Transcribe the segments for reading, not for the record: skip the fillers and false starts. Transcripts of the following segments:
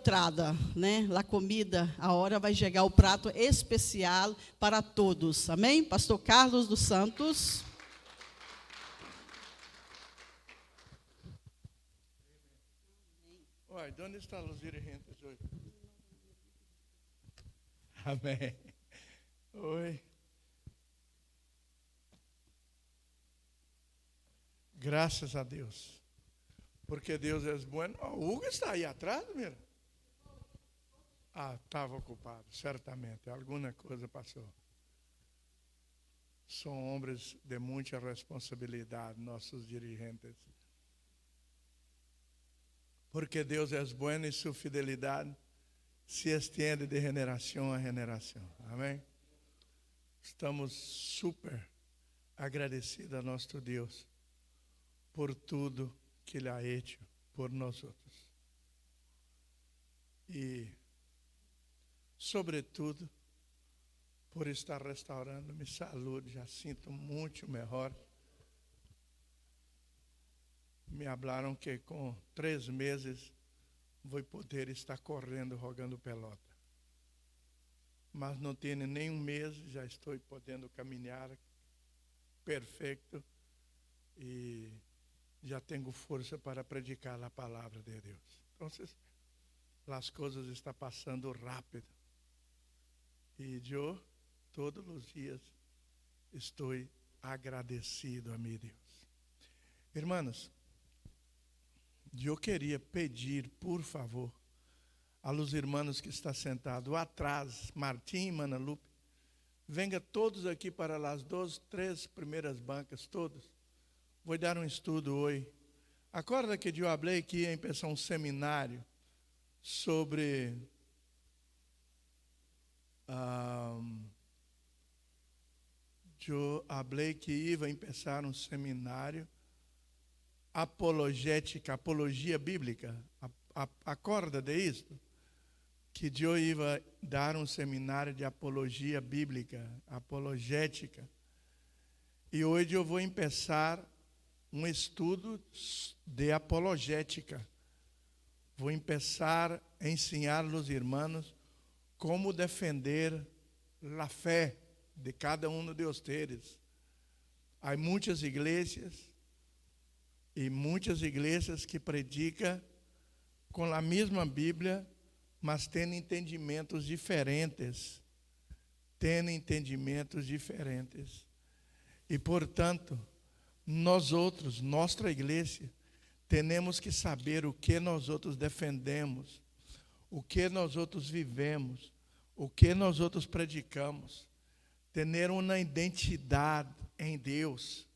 entrada, né? La comida, a hora vai chegar o prato especial para todos. Amém? Pastor Carlos dos Santos. Oi, onde estão os dirigentes hoje? Amém. Oi. Graças a Deus. Porque Deus é bom. O Hugo está aí atrás, mira. Estava ocupado, certamente. Alguma coisa passou. São homens de muita responsabilidade, nossos dirigentes. Porque Deus é bom e sua fidelidade se estende de geração a geração. Amém? Estamos super agradecidos a nosso Deus por tudo que Ele ha hecho por nós outros. E, sobretudo, por estar restaurando minha saúde, já sinto muito melhor. Me falaram que com 3 meses vou poder estar correndo, jogando pelota. Mas não tem nem 1 mês, já estou podendo caminhar perfeito e já tenho força para predicar a palavra de Deus. Então, as coisas estão passando rápido. E eu, todos os dias, estou agradecido a meu Deus. Irmãos, eu queria pedir, por favor, a los irmãos que estão sentados atrás, Martim e Manalupe, venga todos aqui para as 2, 3 primeiras bancas, todos. Vou dar um estudo hoje. Acorda que eu falei que ia começar um seminário sobre eu falei que ia começar um seminário apologia bíblica. Acorda de isto? Que eu ia dar um seminário de apologia bíblica, apologética. E hoje eu vou começar um estudo de apologética. Vou começar a ensinar aos irmãos como defender a fé de cada um de vocês. Há muitas igrejas e muitas igrejas que predicam com a mesma Bíblia, mas têm entendimentos diferentes. E, portanto, nós outros, nossa igreja, temos que saber o que nós outros defendemos, o que nós outros vivemos, o que nós outros predicamos. Ter uma identidade em Deus,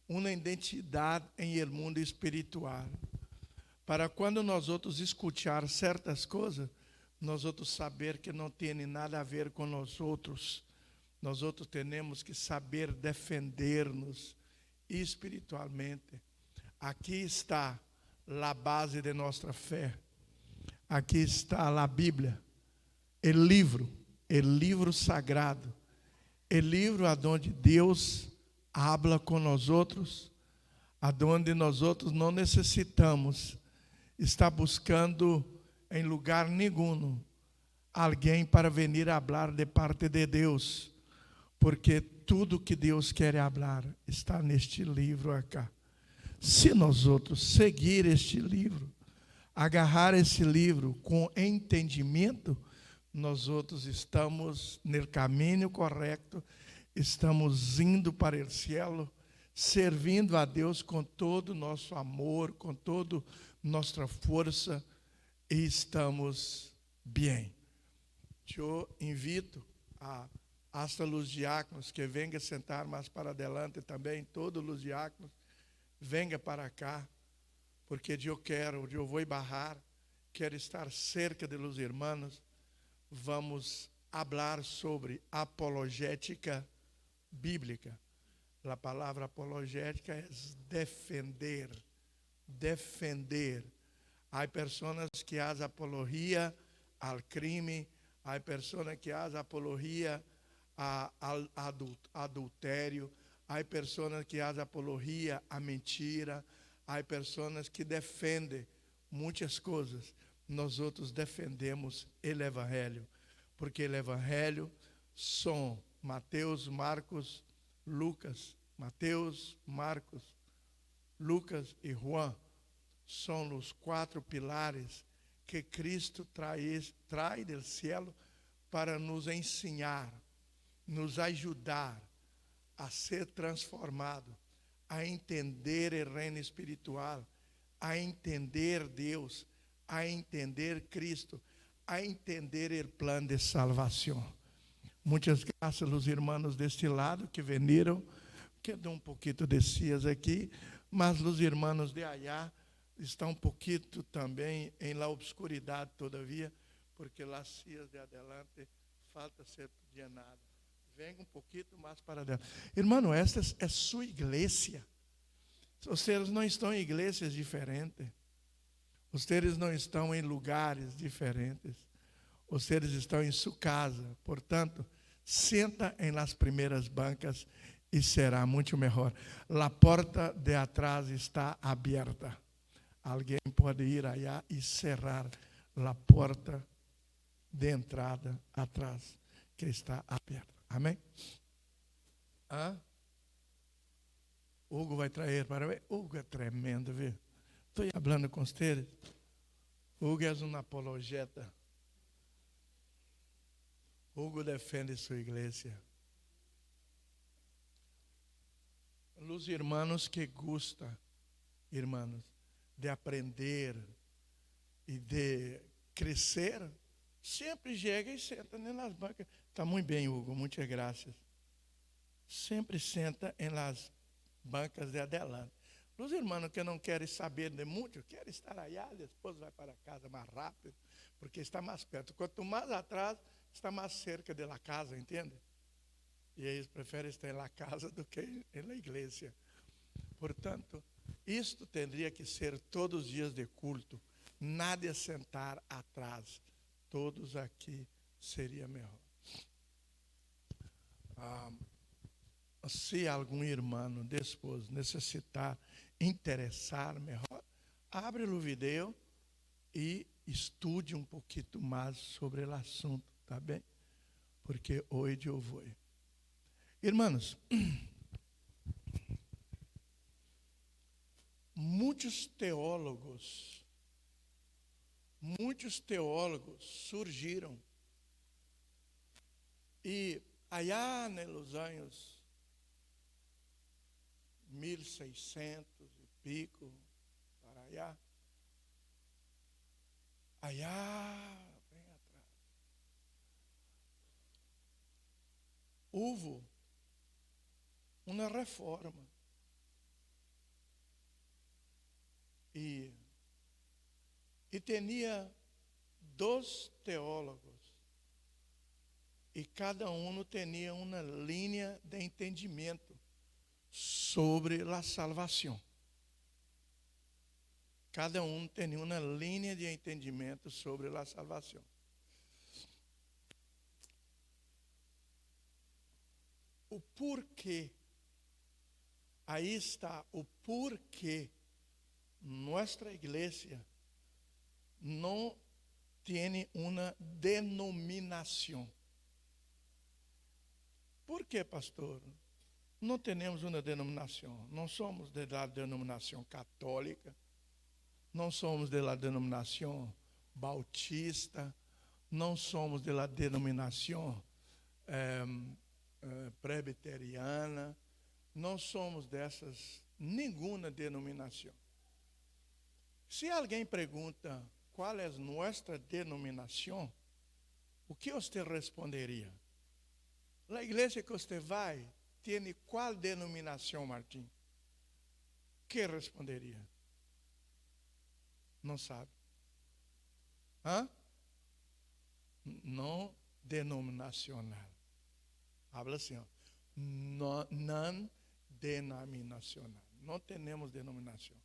uma identidade em el mundo espiritual. Para quando nós outros escutar certas coisas, nós outros saber que não tem nada a ver com nós outros temos que saber defender-nos espiritualmente. Aqui está a base de nossa fé. Aqui está a Bíblia, o livro sagrado, o livro aonde Deus habla com nós outros, aonde nós outros não necessitamos estar buscando em lugar nenhum alguém para venir falar de parte de Deus, porque tudo que Deus quer falar está neste livro acá. Se nós outros seguir este livro, agarrar esse livro com entendimento, nós outros estamos no caminho correto, estamos indo para o céu, servindo a Deus com todo o nosso amor, com toda nossa força, e estamos bem. Eu invito hasta os diáconos que venham sentar mais para adelante também, todos os diáconos, venha para cá, porque eu vou barrar, quero estar cerca de los irmãos. Vamos falar sobre apologética bíblica. A palavra apologética é defender. Há pessoas que fazem apologia ao crime, há pessoas que fazem apologia ao adultério, há pessoas que fazem apologia à mentira, há pessoas que defendem muitas coisas, nós outros defendemos o Evangelho, porque o Evangelho são Mateus, Marcos, Lucas. Mateus, Marcos, Lucas e João são os 4 pilares que Cristo traz do céu para nos ensinar, nos ajudar a ser transformado, a entender o reino espiritual, a entender Deus, a entender Cristo, a entender o plano de salvação. Muitas graças aos irmãos deste lado que vieram, quedou um pouquinho de dias aqui, mas os irmãos de allá estão um pouquinho também em la obscuridade todavia, porque las sillas de adelante falta ser llenada. Venga um pouquinho mais para dentro. Irmão, esta é sua igreja. Vocês não estão em igrejas diferentes. Vocês não estão em lugares diferentes. Vocês estão em sua casa. Portanto, senta em las primeiras bancas e será muito melhor. A porta de atrás está aberta. Alguém pode ir allá e cerrar a porta de entrada atrás, que está aberta. Amém? Hugo vai trazer para mim. Hugo é tremendo, viu? Estou falando com vocês. Hugo é um apologeta. Hugo defende sua igreja. Os irmãos que gostam, irmãos, de aprender e de crescer, sempre chega e senta nas bancas. Está muito bem, Hugo, muitas graças. Sempre senta em las bancas de adelante. Os irmãos que não querem saber de muito, querem estar allá, depois vai para casa mais rápido, porque está mais perto. Quanto mais atrás, está mais cerca da casa, entende? E eles preferem estar na casa do que na igreja. Portanto, isto teria que ser todos os dias de culto. Nada de sentar atrás. Todos aqui seria melhor. Se algum irmão depois necessitar, interessar melhor, abre o vídeo e estude um pouquinho mais sobre o assunto, tá bem? Porque hoje eu vou. Irmãos, muitos teólogos surgiram e allá nos anos 1600 e pico, para allá, bem atrás, houve uma reforma. E tinha 2 teólogos. E cada um tinha uma linha de entendimento sobre a salvação. Cada um tinha uma linha de entendimento sobre a salvação. O porquê, aí está o porquê nossa igreja não tem uma denominação. Por que, pastor? Não temos uma denominação. Não somos da denominação católica, não somos da denominação bautista, não somos da denominação presbiteriana, não somos dessas, nenhuma denominação. Se alguém pergunta qual é nossa denominação, o que você responderia? Na igreja que você vai, tem qual denominação, Martim? O que responderia? Não sabe. Não denominacional. Habla assim, não denominacional. Não temos denominação.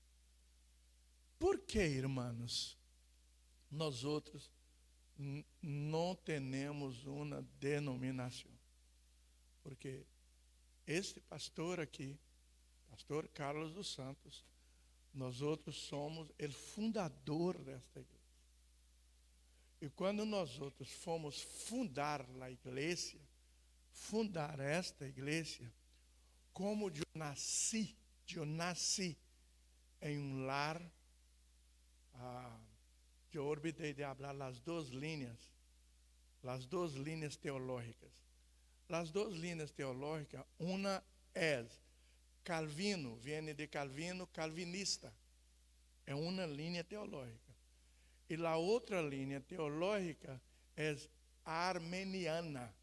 Por que, irmãos, nós outros não temos uma denominação? Porque este pastor aqui, pastor Carlos dos Santos, nós outros somos o fundador desta igreja. E quando nós outros fomos fundar esta igreja, como eu nasci em um lar, eu olvidei de falar as duas linhas teológicas. As duas linhas teológicas, uma é Calvino, vem de Calvino, calvinista. É uma linha teológica. E a outra linha teológica é armeniana.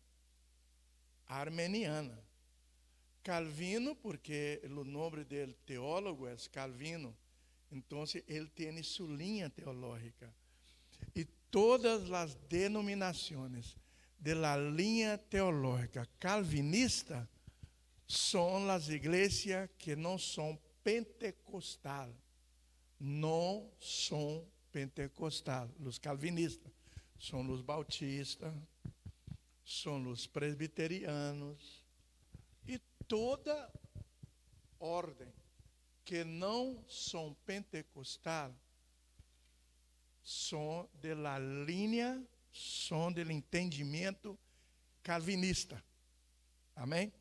Calvino, porque o nome dele teólogo é Calvino, então ele tem sua linha teológica. E todas as denominações da linha teológica calvinista são as igrejas que não são pentecostal. Não são pentecostal. Os calvinistas são os bautistas, são os presbiterianos e toda ordem que não são pentecostal são da linha, são do entendimento calvinista. Amém?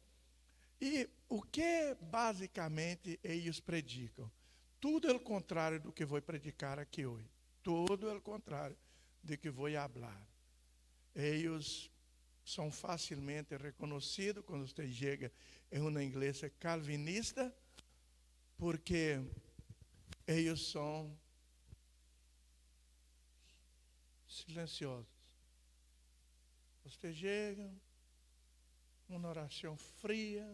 E o que basicamente eles predicam? Tudo é o contrário do que vou predicar aqui hoje. Tudo é o contrário do que vou falar. Eles são facilmente reconhecidos quando você chega em uma igreja calvinista, porque eles são silenciosos. Você chega, uma oração fria,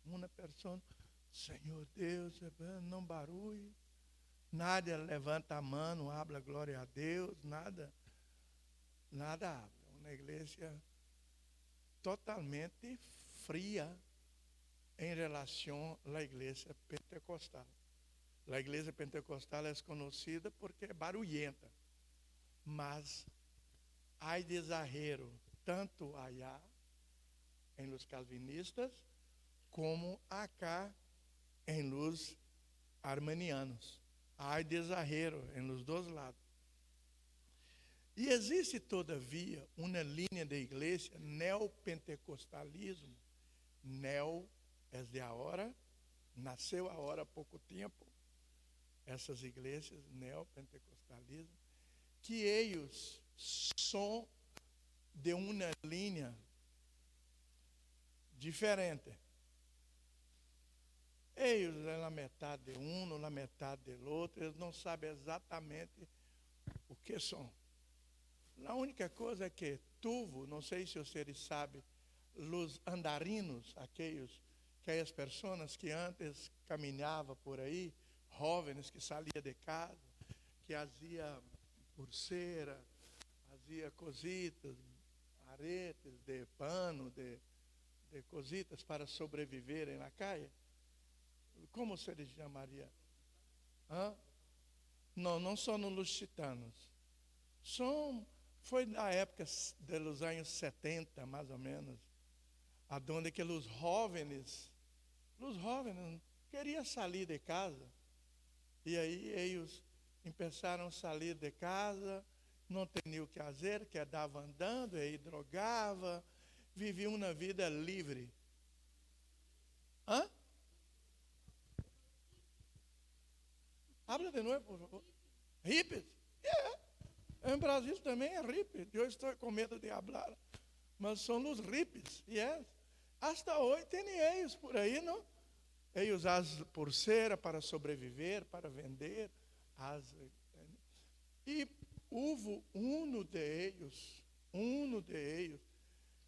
uma pessoa, Senhor Deus, não barulho, nada levanta a mão, habla glória a Deus, nada habla. Uma igreja totalmente fria em relação à igreja pentecostal. A igreja pentecostal é conhecida porque é barulhenta, mas há exagero tanto allá em los calvinistas como acá em los armenianos. Há exagero em los dois lados. E existe, todavia, uma linha de igreja, neopentecostalismo. Neo é de agora, nasceu agora há pouco tempo, essas igrejas, neopentecostalismo, que eles são de uma linha diferente. Eles na metade de um, na metade do outro, eles não sabem exatamente o que são. A única coisa é que Tuvo, não sei se vocês sabem, os andarinos, aquelas pessoas que antes caminhavam por aí, jovens que saíam de casa, que fazia pulseira, fazia cositas, aretes de pano, de cositas para sobreviverem na calle. Como se lhes chamaria? Não são os lusitanos. Foi na época dos anos 70, mais ou menos, aonde que os jovens queriam sair de casa. E aí eles começaram a sair de casa, não tinham o que fazer, quedavam andando, aí drogava, viviam uma vida livre. Habla de novo, por favor. Hippies? Em Brasil também é hippie. Eu estou com medo de falar. Mas são os hippies. Hasta hoje tem eles por aí, não? Eles usam pulseira para sobreviver, para vender. E houve um de eles,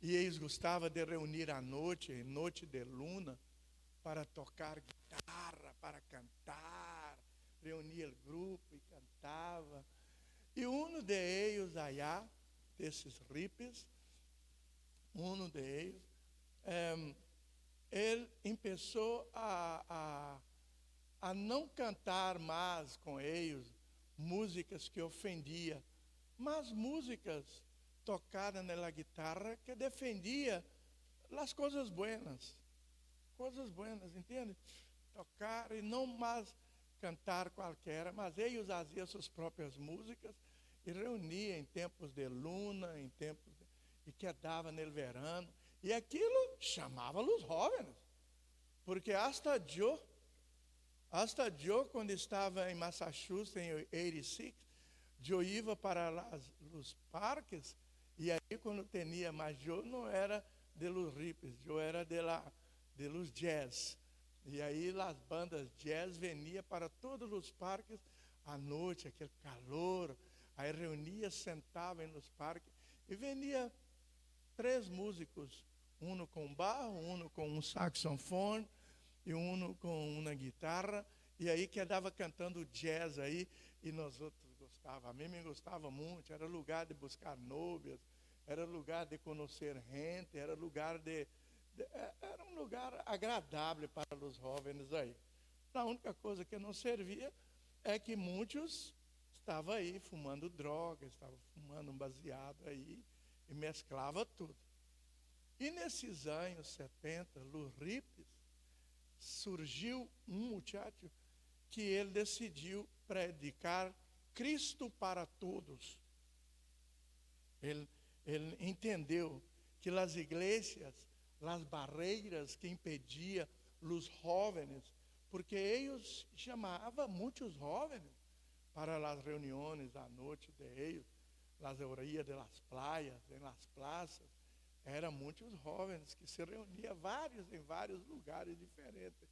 e eles gostavam de reunir à noite, em noite de luna, para tocar guitarra, para cantar. Reunia o grupo e cantava. E um de eles, allá, desses hippies, ele começou a não cantar mais com eles músicas que ofendiam, mas músicas tocadas na guitarra que defendia as coisas buenas, entende? Tocar e não mais cantar qualquer, mas eles faziam suas próprias músicas e reunia em tempos de luna, e quedava no verano. E aquilo chamava os jovens, porque hasta eu, quando estava em Massachusetts, em 86, eu ia para os parques, e aí quando tinha, mas eu não era de los hippies, eu era de los jazz. E aí as bandas jazz veniam para todos os parques à noite, aquele calor, aí reunia, sentava nos parques, e venia 3 músicos, um com barro, um com um saxofone, e um com uma guitarra, e aí quedava cantando jazz aí, e nós outros gostávamos, a mim me gostava muito, era lugar de buscar noivas, era lugar de conhecer gente, era era um lugar agradável para os jovens aí. A única coisa que não servia é que muitos estavam aí fumando droga, estavam fumando um baseado aí, e mesclava tudo. E nesses anos 70, los hippies, surgiu um muchacho que ele decidiu predicar Cristo para todos. Ele entendeu que as igrejas, as barreiras que impediam os jovens, porque eles chamavam muitos jovens para as reuniões à noite de eles, as orelhas das praias, nas praças. Eram muitos jovens que se reuniam em vários lugares diferentes.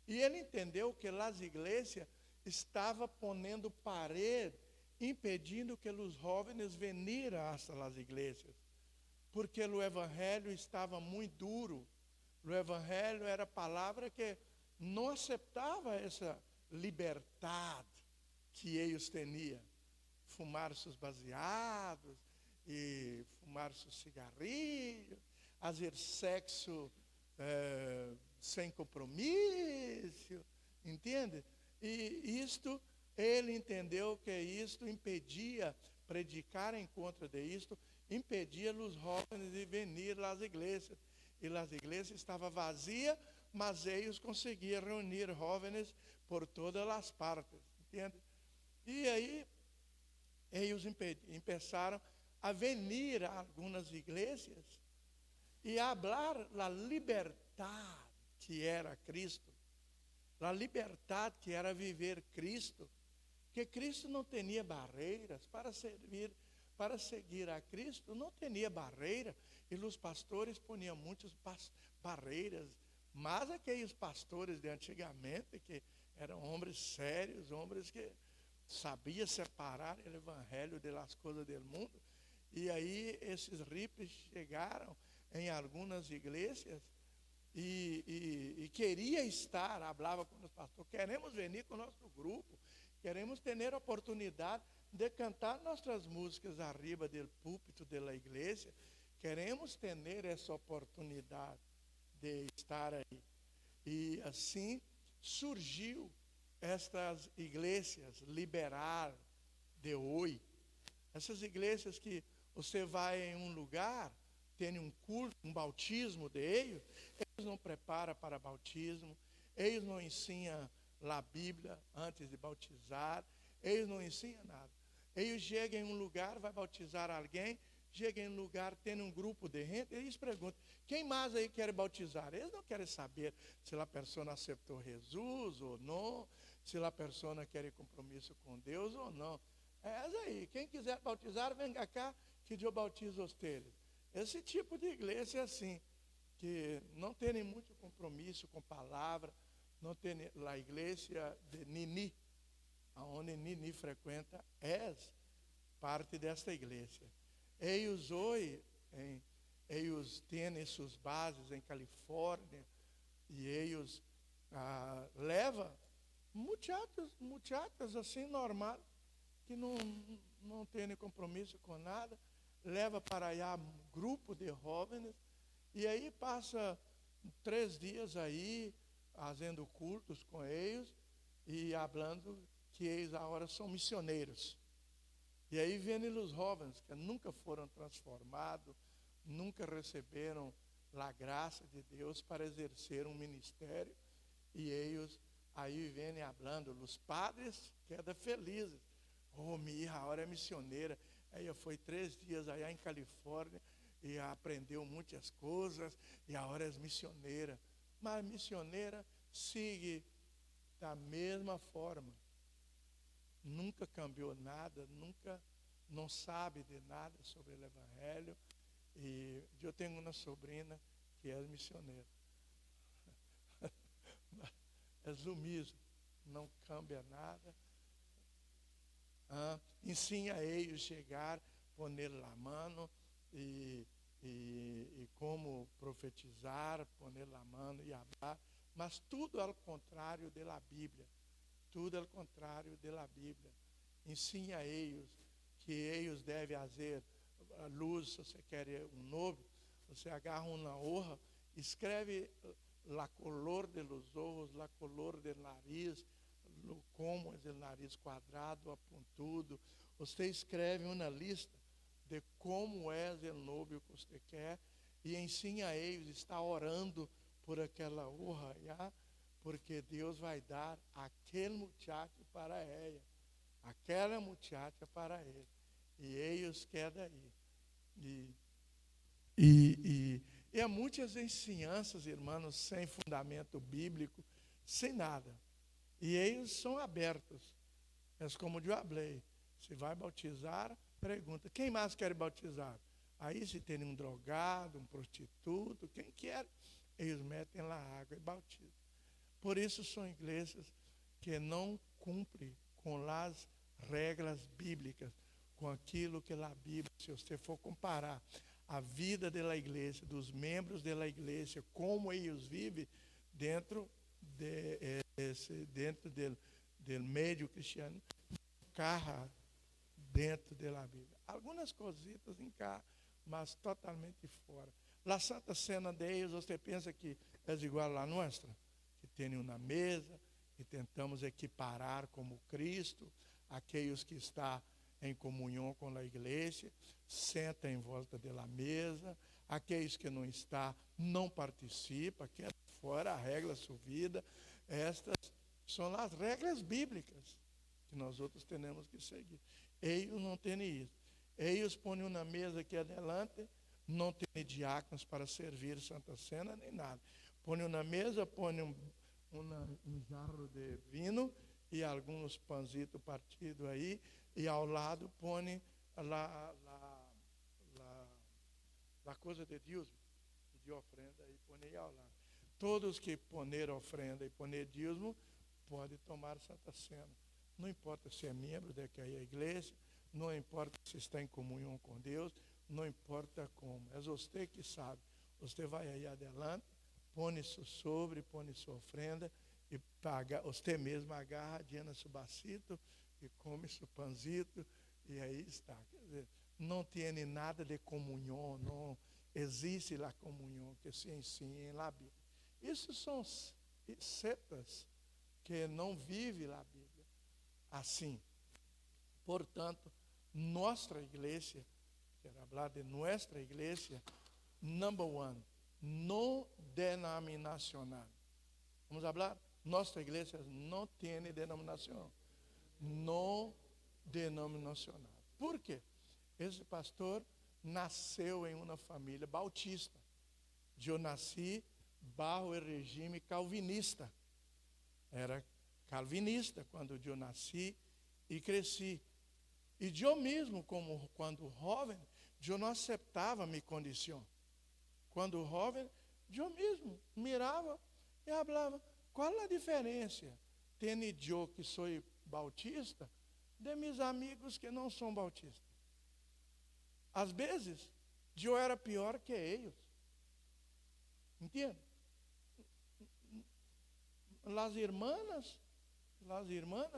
E ele entendeu que as igrejas estavam pondo parede, impedindo que os jovens venham hasta as igrejas. Porque o evangelho estava muito duro. O evangelho era a palavra que não aceitava essa liberdade que eles tinham. Fumar seus baseados, e fumar seus cigarrilhos, fazer sexo sem compromisso, entende? E isto, ele entendeu que isto impedia predicar em contra de isto, impedia os jovens de vir às igrejas. E as igrejas estavam vazias, mas eles conseguiam reunir jovens por todas as partes, entende? E aí, eles começaram a venir a algumas igrejas e a falar da liberdade que era Cristo, da liberdade que era viver Cristo, que Cristo não tinha barreiras para seguir a Cristo, não tinha barreira, e os pastores poniam muitas barreiras, mas aqueles pastores de antigamente, que eram homens sérios, homens que sabiam separar o evangelho das coisas do mundo. E aí esses hippies chegaram em algumas igrejas e queria estar, falava com os pastores, queremos vir com o nosso grupo, queremos ter a oportunidade de cantar nossas músicas arriba do púlpito da igreja, queremos ter essa oportunidade de estar aí. E assim surgiu estas igrejas liberais de hoje, essas igrejas que você vai em um lugar, tem um culto, um batismo de eles não preparam para batismo, eles não ensinam a Bíblia antes de bautizar, eles não ensinam nada. Eles chegam em um lugar, vai bautizar alguém, chegam em um lugar, tem um grupo de gente, eles perguntam, quem mais aí quer bautizar? Eles não querem saber se a pessoa aceitou Jesus ou não, se a pessoa quer compromisso com Deus ou não. É aí, quem quiser bautizar, venga cá, que eu bautizo vocês. Esse tipo de igreja é assim, que não tem muito compromisso com palavra, não tem a igreja de Nini, aonde Nini frequenta, é parte desta igreja. Eles hoje, eles têm suas bases em Califórnia, e eles levam muchachos assim, normal, que não tem compromisso com nada, leva para allá um grupo de jovens, e aí passa 3 dias aí, fazendo cultos com eles, e falando que eles agora são missioneiros. E aí vêm os jovens que nunca foram transformados, nunca receberam a graça de Deus para exercer um ministério, e eles aí vêm falando, os padres quedam felizes. Oh, minha hija agora é missioneira. Ela foi 3 dias aí em Califórnia e aprendeu muitas coisas e agora é missioneira. Mas missioneira sigue da mesma forma. Nunca cambiou nada, nunca não sabe de nada sobre o Evangelho. E eu tenho uma sobrinha que é missioneira. É o mesmo, não cambia nada. Ensina a eles chegar, poner a mão e como profetizar, poner a mão e falar, mas tudo ao contrário da Bíblia. Tudo ao contrário da Bíblia. Ensina a eles que eles devem fazer a luz. Se você quer um noivo, você agarra uma hoja, escreve a cor dos olhos, a cor do nariz, como é o nariz quadrado, apontudo. Você escreve uma lista de como é o noivo que você quer e ensina a eles, está orando por aquela hoja, já, porque Deus vai dar aquele muchacho para ela, aquela muchacha para ele. E eles querem aí. E há muitas ensinanças, irmãos, sem fundamento bíblico, sem nada. E eles são abertos. Mas como eu falei, se vai bautizar, pergunta, quem mais quer bautizar? Aí se tem um drogado, um prostituto, quem quer, eles metem lá água e bautizam. Por isso são igrejas que não cumprem com as regras bíblicas, com aquilo que a Bíblia, se você for comparar a vida da igreja, dos membros da igreja, como eles vivem dentro do meio cristiano, encarra dentro da Bíblia. Algumas cositas encarra, mas totalmente fora. A Santa Cena deles, você pensa que é igual à nossa, que tem uma mesa, que tentamos equiparar como Cristo, aqueles que estão em comunhão com a igreja, senta em volta da mesa, aqueles que não estão, não participam, que é fora a regra subida. Estas são as regras bíblicas que nós outros temos que seguir. Eles não têm isso. Eles põem uma mesa aqui adelante, não tem diáconos para servir Santa Cena, nem nada. Põe na mesa, põe um jarro de vinho e alguns pãozitos partidos aí, e ao lado põe a coisa de Deus, de ofrenda, e põe aí ao lado. Todos que poner ofrenda e poner dízimo, podem tomar Santa Cena. Não importa se é membro daquela igreja, não importa se está em comunhão com Deus, não importa como. É você que sabe. Você vai aí adelante, põe isso sobre, põe sua ofrenda e paga. Você mesmo agarra, llena seu bacito e come seu pãozito e aí está. Quer dizer, não tem nada de comunhão, não existe a comunhão que se ensina na Bíblia. Isso são setas que não vivem a Bíblia assim. Portanto, nossa igreja, quero falar de nossa igreja, number one, não denominacional. Vamos falar? Nossa igreja não tem denominação. Não denominacional. Por quê? Esse pastor nasceu em uma família bautista. Eu nasci bajo o regime calvinista. Era calvinista quando eu nasci e cresci. E eu mesmo, quando jovem, eu não aceitava minha condição. Quando jovem, eu mesmo mirava e falava, qual a diferença? Tem eu que sou bautista, de meus amigos que não são bautistas. Às vezes, eu era pior que eles. Entende? As irmãs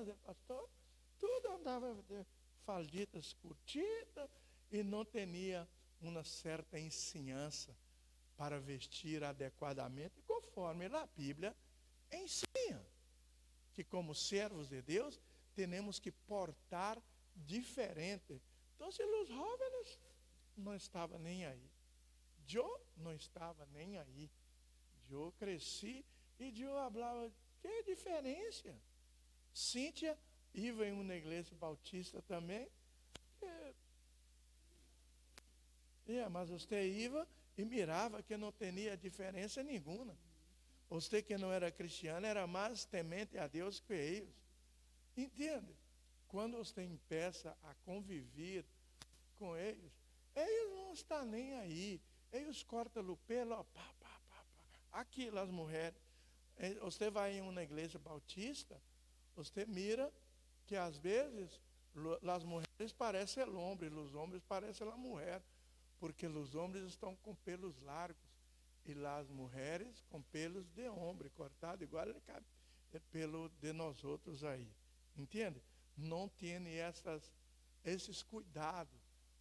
do pastor, tudo andava de falditas curtidas e não tinha uma certa ensinança para vestir adequadamente, conforme a Bíblia ensina. Que como servos de Deus, temos que portar diferente. Então, se os jovens não estavam nem aí. Eu não estava nem aí. Eu cresci e eu falava, que diferença? Cíntia ia em uma igreja bautista também. Mas você ia e mirava que não tinha diferença nenhuma. Você que não era cristiano era mais temente a Deus que eles. Entende? Quando você empeça a conviver com eles não estão nem aí. Eles cortam o pelo, ó, pá, pá, pá, pá. Aqui as mulheres. Você vai em uma igreja bautista, você mira que às vezes as mulheres parecem o homem, os homens parecem a mulher, porque os homens estão com pelos largos e as mulheres com pelos de homem, cortado igual pelo de nós outros aí. Entende? Não tem esses cuidados,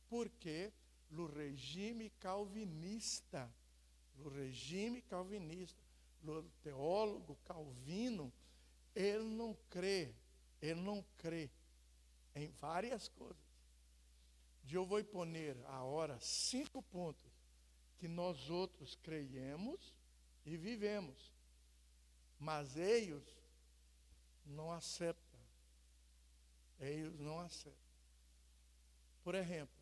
porque o regime calvinista, o teólogo Calvino, ele não crê em várias coisas. Eu vou poner agora 5 pontos que nós outros creiamos e vivemos, mas eles não aceitam. Eles não aceitam. Por exemplo,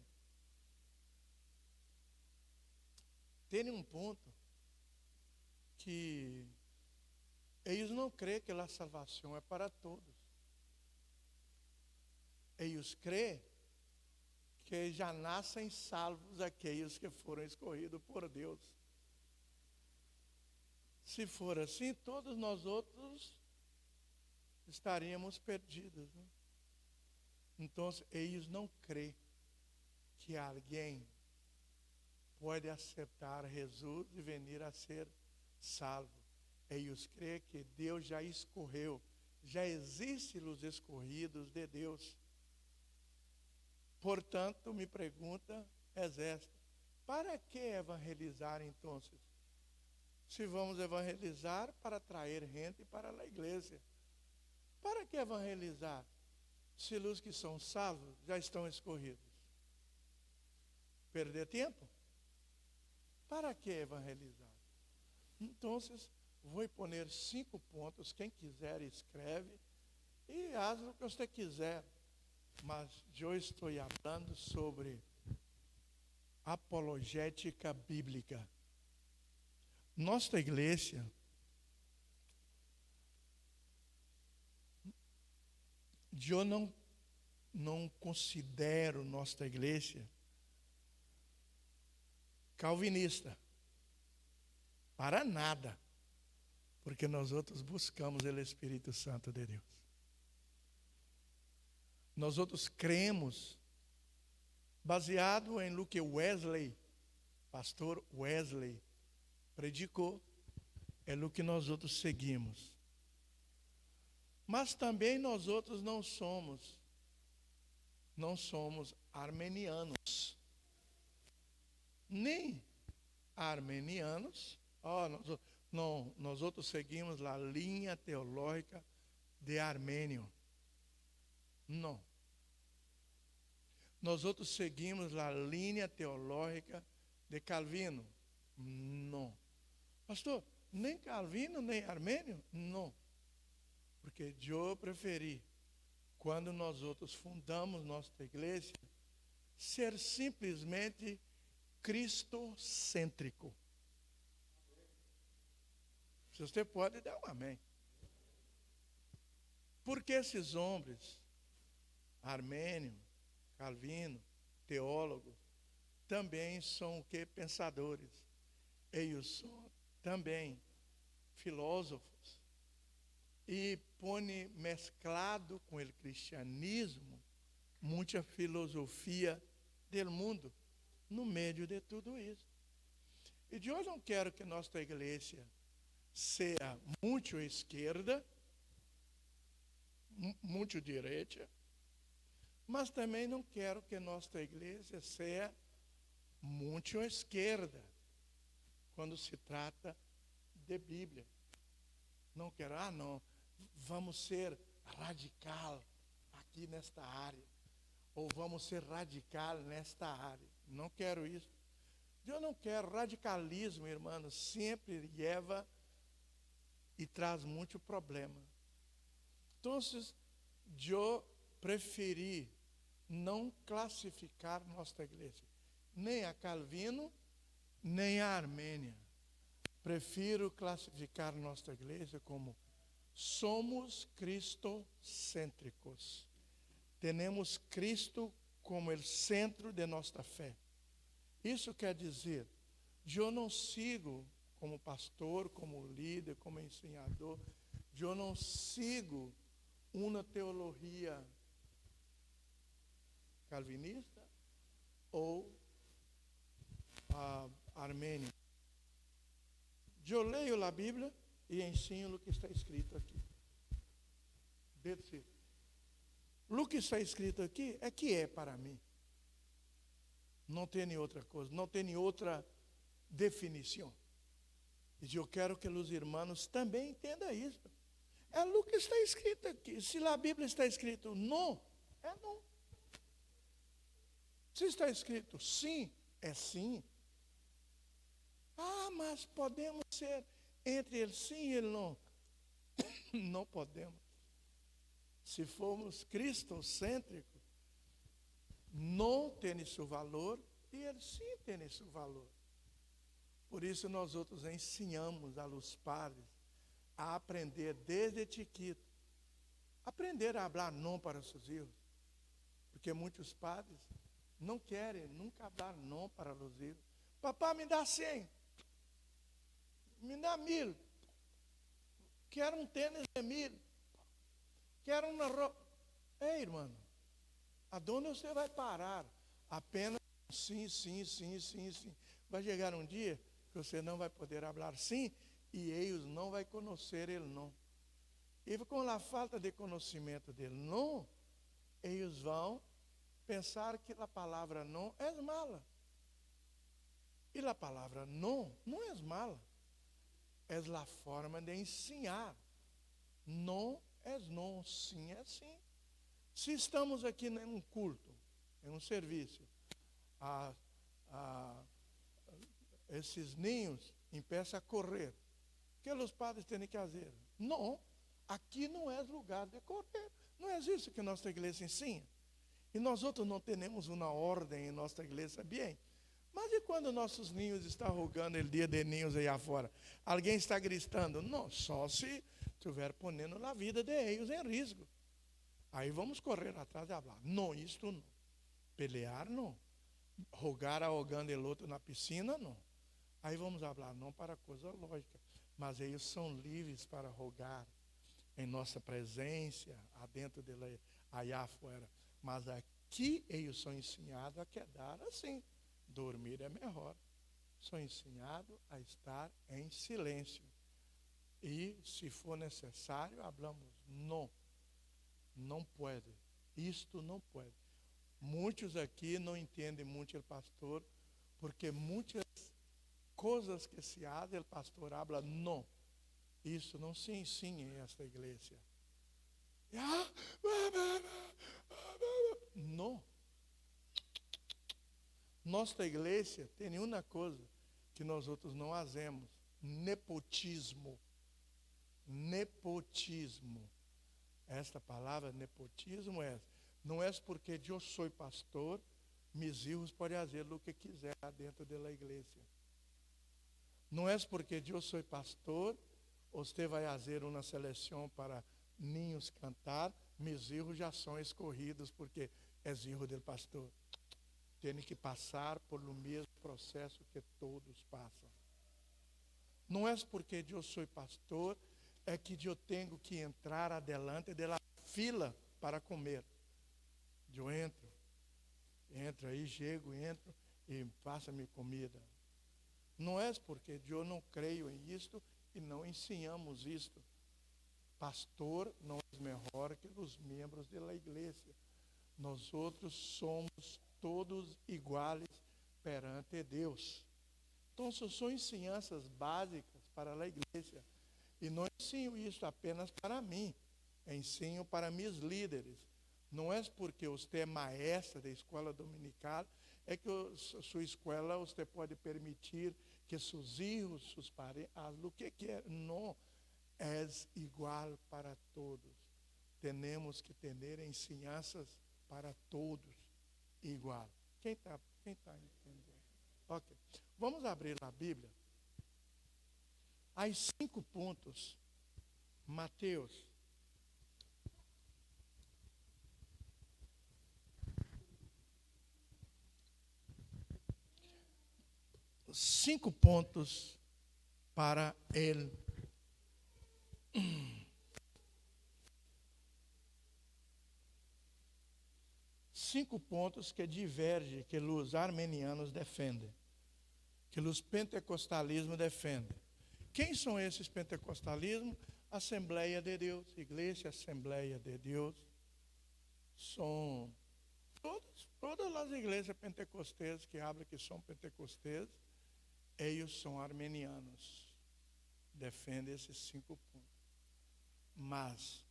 tem um ponto que eles não creem que a salvação é para todos. Eles creem que já nascem salvos aqueles que foram escolhidos por Deus. Se for assim, todos nós outros estaríamos perdidos, né? Então, eles não creem que alguém pode aceitar Jesus e vir a ser salvo. Eles creem que Deus já escolheu, já existem os escolhidos de Deus. Portanto, me pergunta é esta: para que evangelizar então? Se vamos evangelizar para atrair gente para a igreja, para que evangelizar? Se os que são salvos já estão escolhidos. Perder tempo? Para que evangelizar? Então, vou poner 5 pontos. Quem quiser escreve e faz o que você quiser. Mas eu estou falando sobre apologética bíblica. Nossa igreja eu não considero nossa igreja calvinista. Para nada. Porque nós outros buscamos o Espírito Santo de Deus. Nós outros cremos, baseado em lo que pastor Wesley, predicou, é o que nós outros seguimos. Mas também nós outros não somos armenianos. Nem armenianos. Nós outros seguimos a linha teológica de Armênio. Não. Nós outros seguimos a linha teológica de Calvino. Não. Pastor, nem Calvino, nem Armênio? Não. Porque eu preferi, quando nós outros fundamos nossa igreja, ser simplesmente cristocêntrico. Se você pode dar um amém. Porque esses homens, Armênio, Calvino, teólogos, também são o que? Pensadores. Eles são também filósofos. E põe mesclado com o cristianismo muita filosofia do mundo no meio de tudo isso. E eu não quero que nossa igreja seja muito esquerda, muito direita, mas também não quero que nossa igreja seja muito esquerda, quando se trata de Bíblia. Não quero, não, vamos ser radical aqui nesta área, ou vamos ser radical nesta área. Não quero isso. Eu não quero radicalismo, irmãos, sempre leva e traz muito problema. Então, eu preferi não classificar nossa igreja, nem a Calvino, nem a Armênia. Prefiro classificar nossa igreja como somos cristocêntricos. Temos Cristo como o centro de nossa fé. Isso quer dizer, eu não sigo como pastor, como líder, como ensinador, eu não sigo uma teologia calvinista ou armênia. Eu leio a Bíblia e ensino o que está escrito aqui. O que está escrito aqui é que é para mim. Não tem outra coisa, não tem outra definição. E eu quero que os irmãos também entendam isso. É o que está escrito aqui. Se a Bíblia está escrito não, é não. Se está escrito sim, é sim. Ah, mas podemos ser entre ele sim e ele não. Não podemos. Se formos cristocêntricos, não tem seu valor e ele sim tem seu valor. Por isso nós outros ensinamos a los padres a aprender desde etiqueta, aprender a falar não para seus filhos, porque muitos padres não querem nunca falar não para os filhos. Papá, me dá 100, me dá 1000, quero um tênis de 1000, quero uma roupa. Ei, irmão, aonde você vai parar? Apenas sim, sim, sim, sim, sim. Vai chegar um dia que você não vai poder falar sim, e eles não vão conhecer ele não. E com a falta de conhecimento dele não, eles vão pensar que a palavra não é mala. E a palavra não é mala. É a forma de ensinar. Não é não, sim é sim. Se estamos aqui em um culto, em um serviço, esses ninhos começam a correr. O que os padres têm que fazer? Não, aqui não é lugar de correr. Não é isso que nossa igreja ensina. E nós outros não temos uma ordem em nossa igreja, bem. Mas e quando nossos ninhos estão rogando o dia de ninhos aí afora? Alguém está gritando? Não, só se estiver ponendo a vida de eles em risco. Aí vamos correr atrás de falar. Não, isto não. Pelear não. Rogar ahogando o outro na piscina não. Aí vamos falar não para coisa lógica. Mas eles são livres para rogar em nossa presença, adentro dele, aí afuera. Mas aqui eles são ensinados a quedar assim. Dormir é melhor. São ensinados a estar em silêncio. E, se for necessário, falamos não. Não pode. Isto não pode. Muitos aqui não entendem muito o pastor, porque muitas coisas que se fazem, o pastor habla não. Isso não se ensina em esta igreja. Não. Nossa igreja tem uma coisa que nós outros não fazemos: nepotismo. Nepotismo. Esta palavra nepotismo não é porque eu sou pastor, meus filhos podem fazer o que quiser dentro da igreja. Não é porque eu sou pastor, você vai fazer uma seleção para ninhos cantar, meus filhos já são escorridos porque é filho do pastor. Tem que passar por o mesmo processo que todos passam. Não é porque eu sou pastor, é que eu tenho que entrar adelante da fila para comer. Eu entro aí, chego, entro e faça-me comida. Não é porque eu não creio em isto e não ensinamos isto. Pastor não é melhor que os membros da igreja. Nós outros somos todos iguais perante Deus. Então, são ensinanças básicas para a igreja. E não ensino isso apenas para mim. Ensino para meus líderes. Não é porque você é maestra da escola dominical, é que sua escola você pode permitir que seus filhos, seus parentes, façam o que quer. Não, és igual para todos. temos que ter ensinanças para todos igual. Quem está entendendo? Ok. Vamos abrir a Bíblia. Há 5 pontos. Mateus. Cinco pontos para ele. 5 pontos que divergem, que os armenianos defendem, que os pentecostalismos defendem. Quem são esses pentecostalismos? Assembleia de Deus, Igreja Assembleia de Deus. São todas as igrejas pentecostais que hablam que são pentecostais, eles são armenianos. Defendem esses 5 pontos. Mas,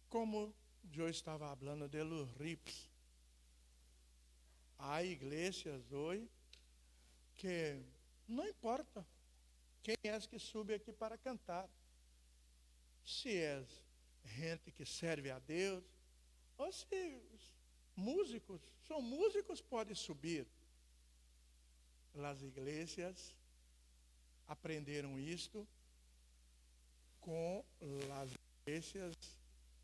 como eu estava falando de los rips, há igrejas hoje que não importa quem é que sube aqui para cantar. Se é gente que serve a Deus, ou se músicos, são músicos, podem subir. As igrejas aprenderam isto com as igrejas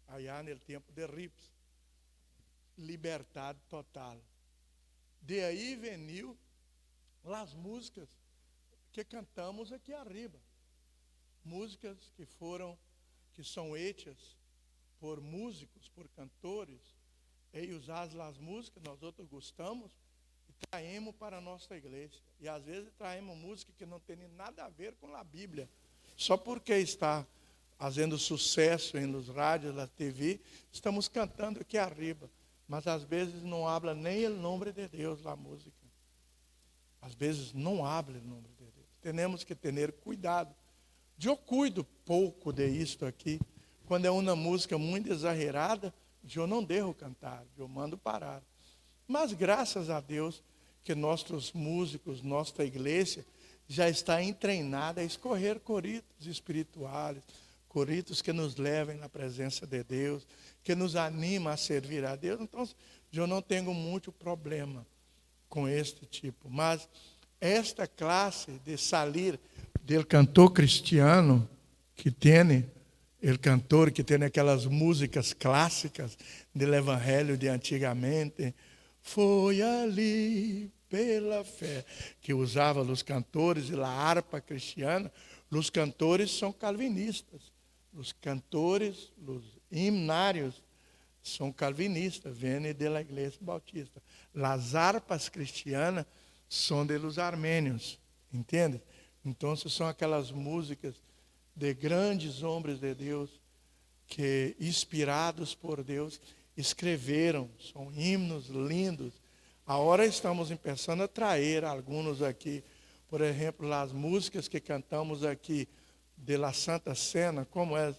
allá no tempo de Rips. Liberdade total. De aí veio as músicas que cantamos aqui arriba. Músicas que são hechas por músicos, por cantores. E usar as músicas, nós outros gostamos, e traemos para a nossa igreja. E às vezes traemos música que não tem nada a ver com a Bíblia. Só porque está fazendo sucesso nos rádios, na TV, estamos cantando aqui arriba. Mas às vezes não habla nem o nome de Deus na música. Às vezes não habla o nome de Deus. Temos que ter cuidado. Eu cuido pouco de isto aqui. Quando é uma música muito exagerada, eu não devo cantar, eu mando parar. Mas graças a Deus que nossos músicos, nossa igreja, já está treinada a escorrer coritos espirituais, coritos que nos levem na presença de Deus, que nos anima a servir a Deus. Então, eu não tenho muito problema com este tipo. Mas esta classe de sair do cantor cristiano, que tem, o cantor que tem aquelas músicas clássicas do evangelho de antigamente, foi ali pela fé, que usava os cantores e a harpa cristiana. Os cantores são calvinistas. Os cantores, os himnários, são calvinistas, vêm da Igreja Bautista. As harpas cristianas são de los armênios, entende? Então, são aquelas músicas de grandes homens de Deus, que, inspirados por Deus, escreveram. São himnos lindos. Agora estamos começando a trazer alguns aqui. Por exemplo, as músicas que cantamos aqui, de la Santa Cena, como é?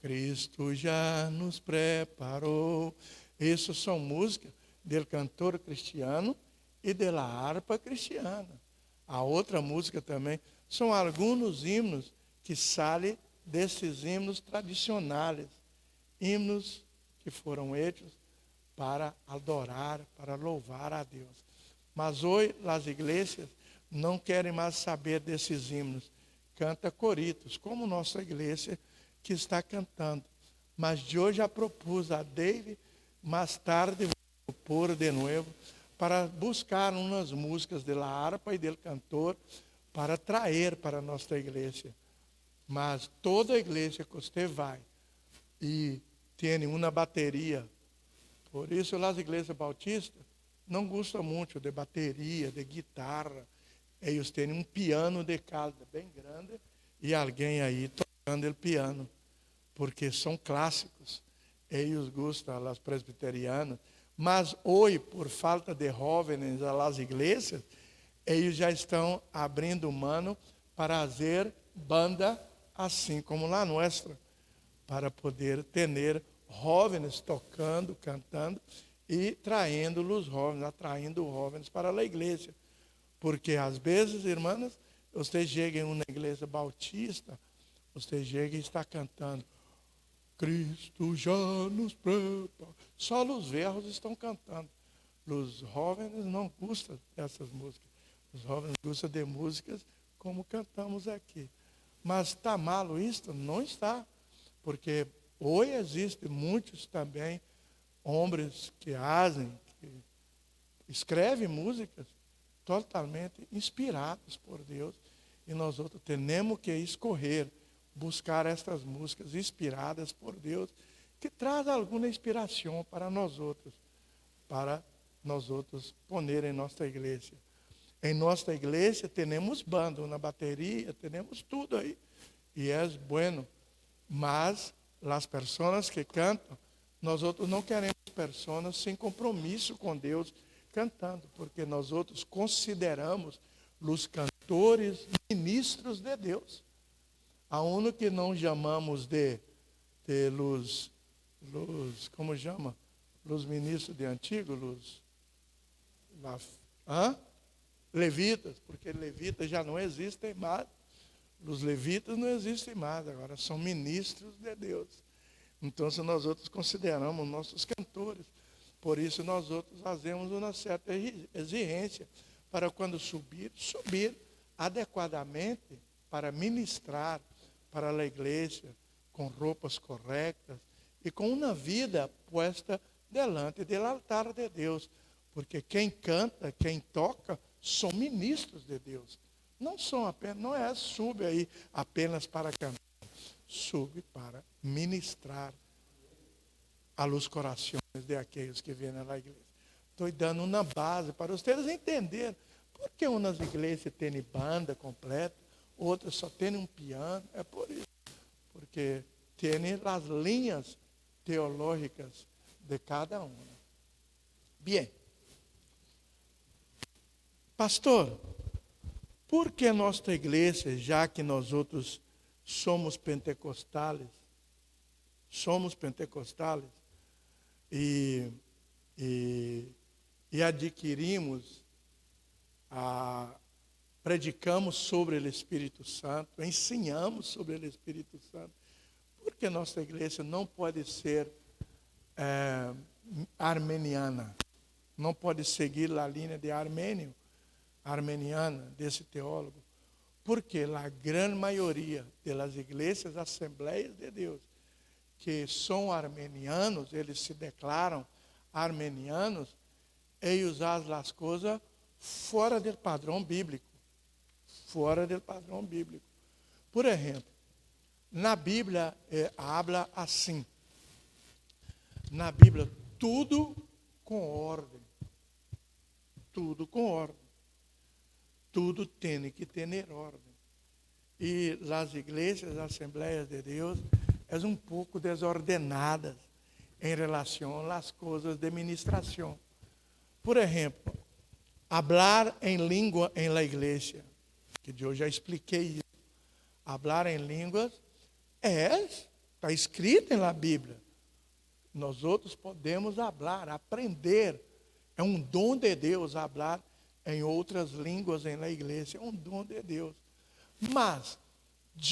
Cristo já nos preparou. Isso são músicas do cantor cristiano e da harpa cristiana. A outra música também são alguns himnos que saem desses himnos tradicionais, himnos que foram feitos para adorar, para louvar a Deus. Mas hoje as igrejas não querem mais saber desses himnos. Canta coritos, como nossa igreja que está cantando. Mas de hoje já propus a David, mais tarde vou pôr de novo, para buscar umas músicas de la harpa e del cantor, para trazer para a nossa igreja. Mas toda a igreja que você vai e tem uma bateria, por isso as igrejas bautistas não gostam muito de bateria, de guitarra. Eles têm um piano de calda bem grande e alguém aí tocando o piano, porque são clássicos. Eles gostam, as presbiterianas. Mas hoje, por falta de jovens nas igrejas, eles já estão abrindo mão para fazer banda assim como a nossa, para poder ter jovens tocando, cantando e atraindo os jovens para a igreja. Porque às vezes, irmãs, você chega em uma igreja bautista, você chega e está cantando Cristo já nos prepara. Só os velhos estão cantando. Os jovens não gostam dessas músicas. Os jovens gostam de músicas como cantamos aqui. Mas está malo isso? Não está. Porque hoje existem muitos também homens que fazem, que escrevem músicas totalmente inspiradas por Deus. E nós outros temos que escolher, buscar estas músicas inspiradas por Deus, que traz alguma inspiração para nós outros poner em nossa igreja. Em nossa igreja temos banda, na bateria, temos tudo aí. E é bueno. Mas as pessoas que cantam, nós outros não queremos pessoas sem compromisso com Deus cantando, porque nós outros consideramos os cantores ministros de Deus. A um que não chamamos de como chama? Os ministros de antigo, levitas, porque levitas já não existem mais. Os levitas não existem mais, agora são ministros de Deus. Então, se nós outros consideramos nossos cantores, por isso nós outros fazemos uma certa exigência para quando subir adequadamente para ministrar para a igreja, com roupas corretas e com uma vida posta delante do altar de Deus. Porque quem canta, quem toca, são ministros de Deus. Não são apenas, não é sube aí apenas para cantar, sube para ministrar a los corações de aqueles que vêm na igreja. Estou dando uma base para vocês entenderem por que umas igrejas têm banda completa, outras só têm um piano. É por isso, porque tem as linhas teológicas de cada uma. Bem, pastor, por que nossa igreja, já que nós outros somos pentecostais e adquirimos, predicamos sobre o Espírito Santo, ensinamos sobre o Espírito Santo, por que nossa igreja não pode ser armeniana? Não pode seguir a linha de armeniana, desse teólogo? Porque a grande maioria das igrejas, assembleias de Deus, que são armenianos, eles se declaram armenianos, e usam as coisas fora do padrão bíblico. Fora do padrão bíblico. Por exemplo, na Bíblia, habla assim. Na Bíblia, tudo com ordem. Tudo com ordem. Tudo tem que ter ordem. E as igrejas, as assembleias de Deus, é um pouco desordenadas em relação às coisas de ministração. Por exemplo, hablar em língua em la igreja, que eu já expliquei isso. Hablar em línguas está escrito na Bíblia. Nós outros podemos hablar, aprender. É um dom de Deus hablar em outras línguas em la igreja. É um dom de Deus. Mas,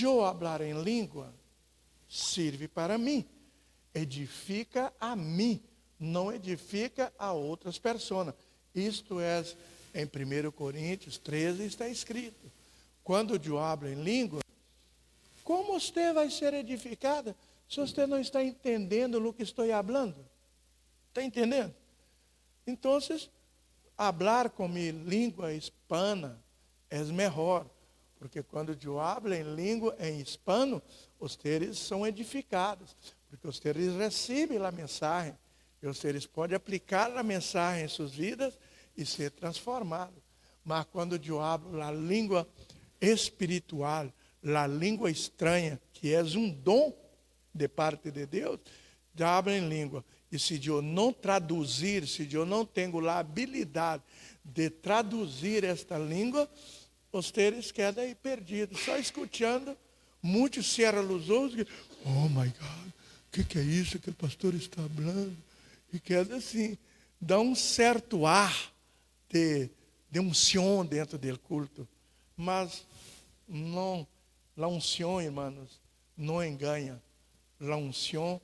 eu hablar em língua serve para mim. Edifica a mim. Não edifica a outras pessoas. Isto é, em 1 Coríntios 13 está escrito. Quando eu hablo em língua, como você vai ser edificada se você não está entendendo o que estou falando? Está entendendo? Então, hablar com minha língua hispana é melhor, porque quando eu hablo em língua em hispano, vocês são edificados, porque vocês recebem a mensagem, e vocês podem aplicar a mensagem em suas vidas e ser transformados. Mas quando eu hablo a língua espiritual, a língua estranha, que é um dom de parte de Deus, eu hablo em língua. E se eu não traduzir, se eu não tenho a habilidade de traduzir esta língua, vocês quedam aí perdidos, só escutando. Muitos cerram os olhos e oh my God, o que é isso que o pastor está falando? E queda assim, dá um certo ar de unção dentro do culto. Mas não, a unção, irmãos, não engana. a unção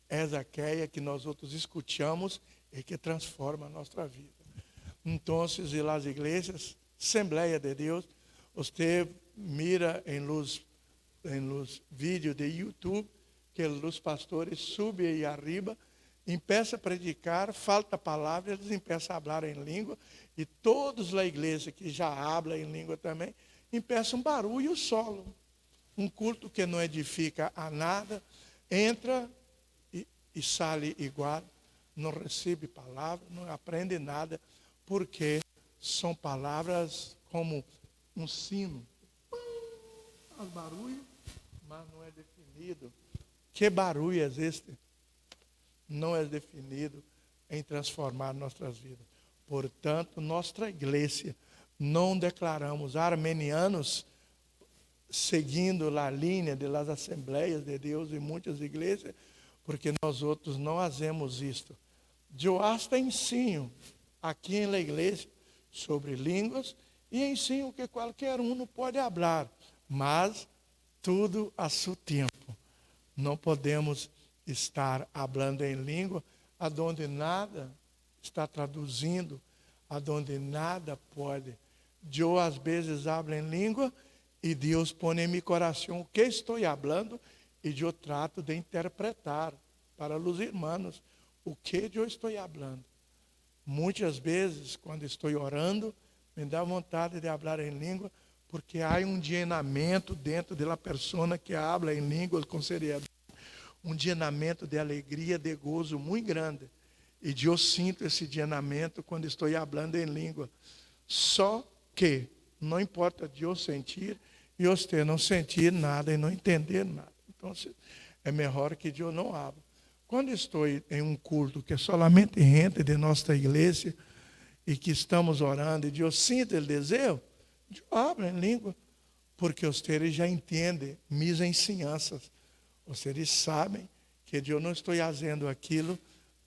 é aquela que nós outros escutamos e que transforma a nossa vida. Então, e as igrejas, Assembleia de Deus, você mira em los vídeos de YouTube, que os pastores subem aí arriba, empieza a predicar, falta palavra, eles empiezam a falar em língua, e todos na igreja que já hablam em língua também, empiezam um barulho solo. Um culto que não edifica a nada, entra e sai igual, não recebe palavra, não aprende nada, porque são palavras como um sino. Faz barulho, mas não é definido. Que barulho é este? Não é definido em transformar nossas vidas. Portanto, nossa igreja não declaramos armenianos seguindo a linha das Assembleias de Deus e muitas igrejas, porque nós outros não fazemos isto. Eu hasta ensino aqui na igreja sobre línguas e ensino que qualquer um pode falar, mas tudo a seu tempo. Não podemos estar falando em língua aonde nada está traduzindo, aonde nada pode. Eu às vezes hablo em língua e Deus põe em meu coração o que estou falando e eu trato de interpretar para os irmãos o que eu estou falando. Muitas vezes, quando estou orando, me dá vontade de falar em língua, porque há um llenamento dentro da pessoa que habla em língua com seriedade, um llenamento de alegria, de gozo muito grande. E eu sinto esse llenamento quando estou falando em língua. Só que não importa eu sentir e você não sentir nada e não entender nada. Então, é melhor que eu não hable. Quando estou em um culto que é somente gente de nossa igreja e que estamos orando e eu sinto o desejo, eu hablo em língua, porque vocês já entendem minhas ensinanças. Vocês sabem que eu não estou fazendo aquilo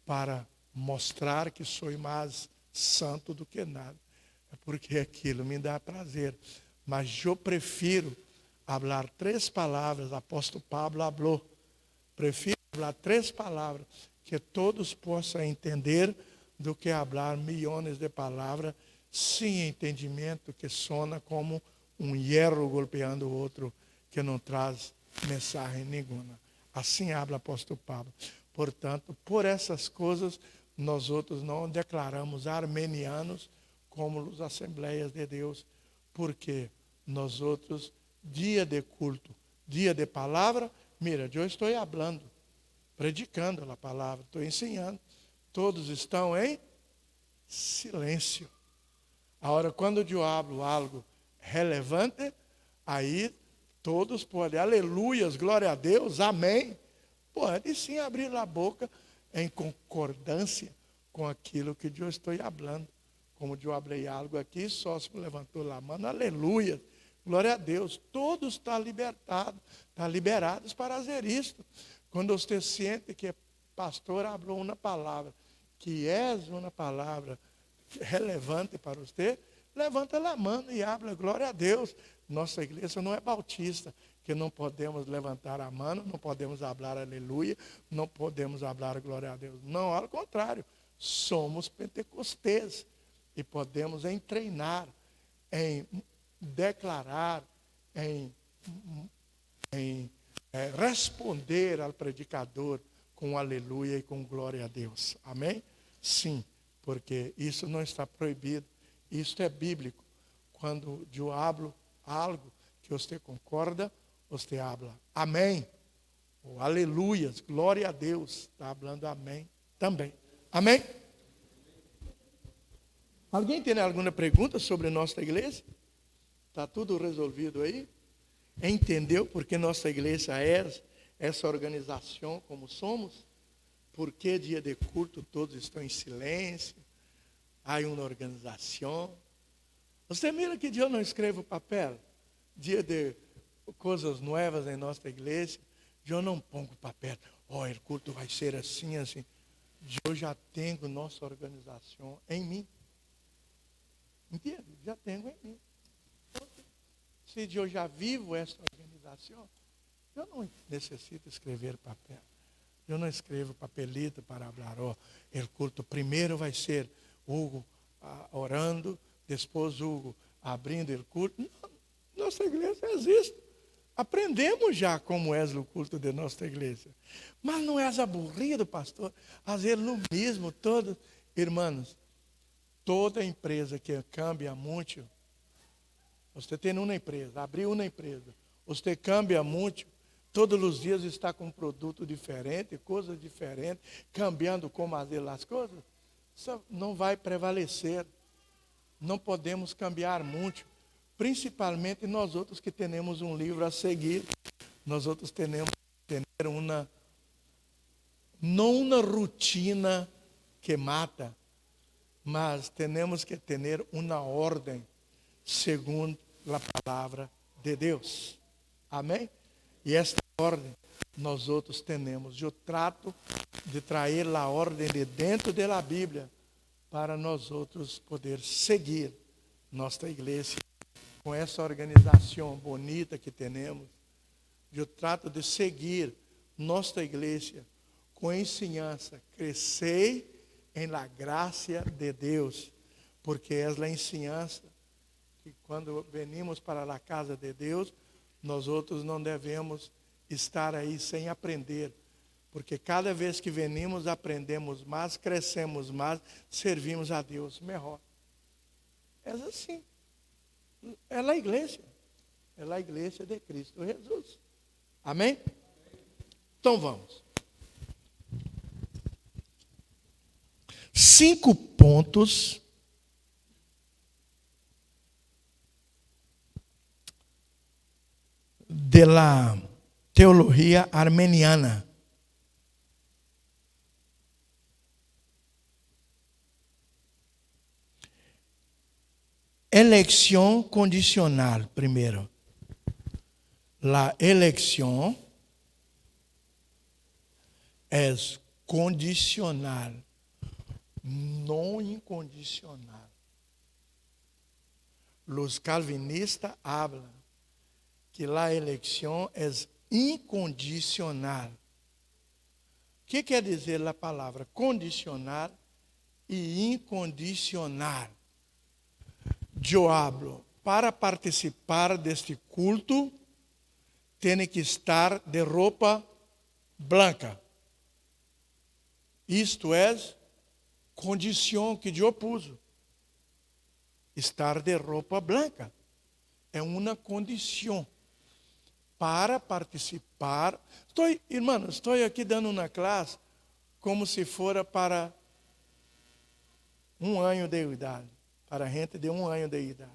para mostrar que sou mais santo do que nada. É porque aquilo me dá prazer. Mas eu prefiro falar 3 palavras, o apóstolo Pablo falou. Prefiro falar 3 palavras que todos possam entender do que falar milhões de palavras sem entendimento, que sona como um hierro golpeando o outro, que não traz mensagem nenhuma. Assim habla o apóstolo Pablo. Portanto, por essas coisas, nós outros não declaramos armenianos como as Assembleias de Deus, porque nós outros, dia de culto, dia de palavra, mira, eu estou falando, predicando a palavra, estou ensinando, todos estão em silêncio. Agora, quando eu hablo algo relevante, aí todos podem, aleluias, glória a Deus, amém. Pode sim abrir a boca em concordância com aquilo que eu estou falando. Como eu falei algo aqui, só se levantou a mão, aleluia, glória a Deus. Todos estão liberados para fazer isto. Quando você sente que o pastor abriu uma palavra, que é uma palavra relevante para você, levanta a mão e habla, glória a Deus. Nossa igreja não é bautista, que não podemos levantar a mão, não podemos falar aleluia, não podemos falar glória a Deus. Não, ao contrário, somos pentecostes e podemos treinar, em declarar, em responder ao predicador com aleluia e com glória a Deus. Amém? Sim, porque isso não está proibido, isso é bíblico. Quando eu hablo algo que você concorda, você habla amém, ou aleluias, glória a Deus, está falando amém também. Amém? Alguém tem alguma pergunta sobre nossa igreja? Está tudo resolvido aí? Entendeu por que nossa igreja é essa organização como somos? Por que dia de culto todos estão em silêncio? Há uma organização. Você mira que eu não escrevo papel? Dia de coisas novas em nossa igreja, eu não pongo papel. O culto vai ser assim, assim. Eu já tenho nossa organização em mim. Entende? Já tenho em mim. Se eu já vivo essa organização, Eu não necessito escrever papel. Eu não escrevo papelito para falar, o culto primeiro vai ser Hugo orando, depois Hugo abrindo o culto. Não, nossa igreja existe. Aprendemos já como é o culto de nossa igreja. Mas não é aburrido, pastor, fazer o mesmo todo. Irmãos, toda empresa que cambia muito, você tem uma empresa, abriu uma empresa, você cambia muito, todos os dias está com um produto diferente, coisas diferentes, cambiando como fazer as coisas, isso não vai prevalecer. Não podemos cambiar muito, principalmente nós outros que temos um livro a seguir, nós outros temos que ter não uma rotina que mata, mas temos que ter uma ordem segundo a palavra de Deus. Amém? E esta ordem nós outros temos. Eu trato de trazer a ordem de dentro da Bíblia para nós outros poder seguir nossa igreja com essa organização bonita que temos. Eu trato de seguir nossa igreja com ensinança, crescer em la graça de Deus, porque é a ensinança que quando venimos para a casa de Deus, nós outros não devemos estar aí sem aprender, porque cada vez que venimos aprendemos mais, crescemos mais, servimos a Deus melhor. É assim. É a igreja. É a igreja de Cristo Jesus. Amém? Então vamos. 5 pontos de la teologia armeniana. Elección condicional, primero. La elección es condicional, no incondicional. Los calvinistas hablan que la elección es incondicional. ¿Qué quiere decir la palabra condicional y incondicional? Eu hablo, para participar deste culto, tem que estar de roupa branca. Isto é condição que eu pus. Estar de roupa branca é uma condição para participar. Estou aqui dando uma classe como se fora para 1 ano de idade. Para gente de 1 ano de idade.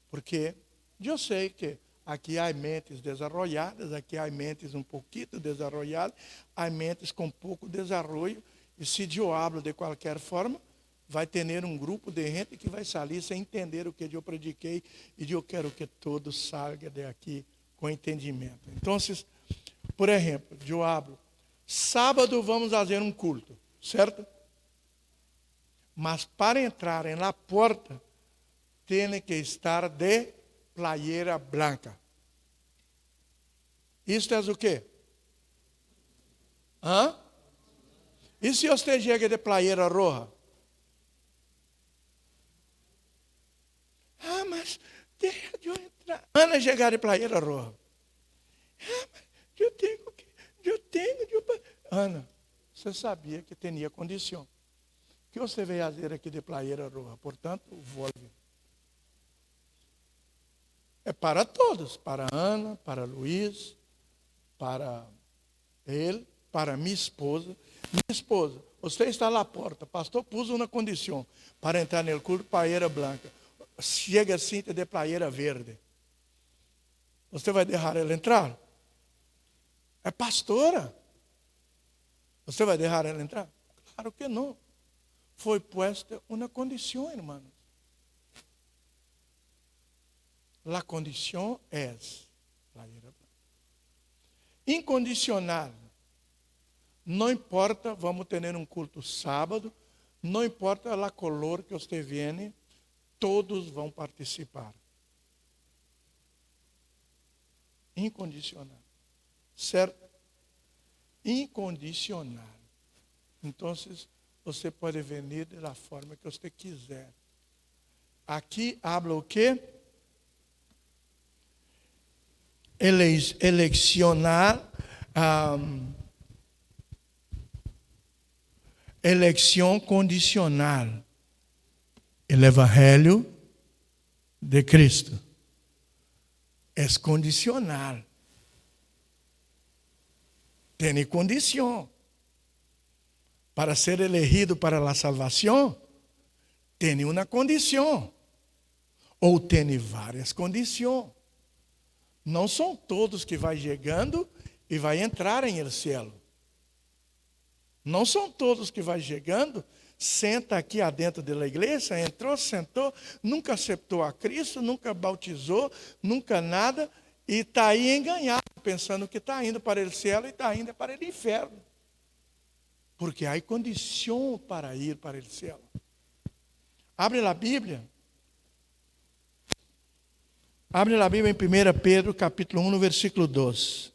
Porque eu sei que aqui há mentes desenvolvidas, aqui há mentes um pouquinho desenvolvidas, há mentes com pouco desenvolvimento, e se eu hablo de qualquer forma, vai ter um grupo de gente que vai sair sem entender o que eu prediquei, e eu quero que todos salgam daqui com entendimento. Então, por exemplo, eu hablo, sábado vamos fazer um culto, certo? Mas para entrar na porta, tem que estar de playera branca. Isto é o quê? E se você chega de playera roja? Mas deixa eu entrar. Ana chegar de playera roja. Mas eu tenho que. Ana, você sabia que tinha condição. O que você veio fazer aqui de playera roja? Portanto, volve. É para todos, para Ana, para Luiz, para ele, para minha esposa. Minha esposa, você está lá à porta, pastor pôs uma condição para entrar no culto, playera branca. Chega assim de playera verde. Você vai deixar ela entrar? É pastora. Você vai deixar ela entrar? Claro que não. Foi posta uma condição, irmãos. A condição é incondicional. Não importa, vamos ter um culto sábado, não importa a color que você viene, todos vão participar. Incondicional. ser incondicional. Então, você pode venir da forma que você quiser. Aqui habla o quê? Eleccionar, eleição condicional. O Evangelho de Cristo é condicional. Tem condição. Para ser elegido para a salvação, tem uma condição. Ou tem várias condições. Não são todos que vai chegando e vai entrar em el cielo. Não são todos que vai chegando, senta aqui adentro da igreja, entrou, sentou, nunca aceitou a Cristo, nunca bautizou, nunca nada, e está aí enganado, pensando que está indo para o céu e está indo para o inferno. Porque há condição para ir para o céu. Abre a Bíblia. Abre a Bíblia em 1 Pedro, capítulo 1, versículo 2.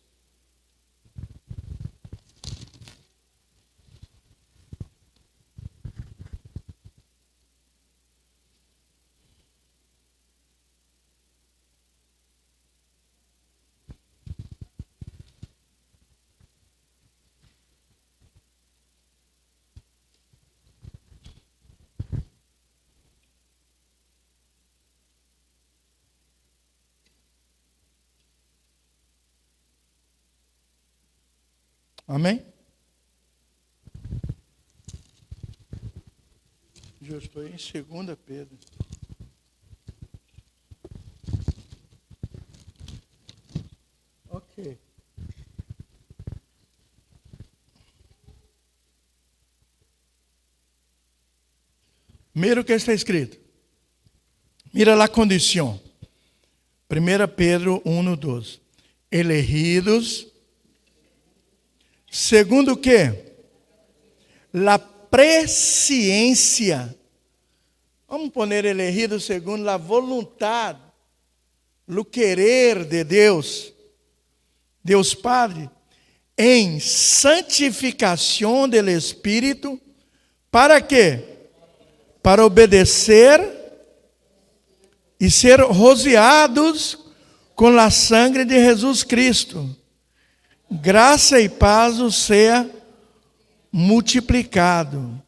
Amém? Eu estou em 2 Pedro. Ok. Mira o que está escrito. Mira a condição. 1 Pedro 1:2. Elegidos, segundo o quê? La presciência. Vamos poner elegidos segundo a vontade, o querer de Deus, Deus Padre, em santificação do Espírito, para quê? Para obedecer e ser rociados com a sangue de Jesus Cristo. Graça e paz os seja multiplicado.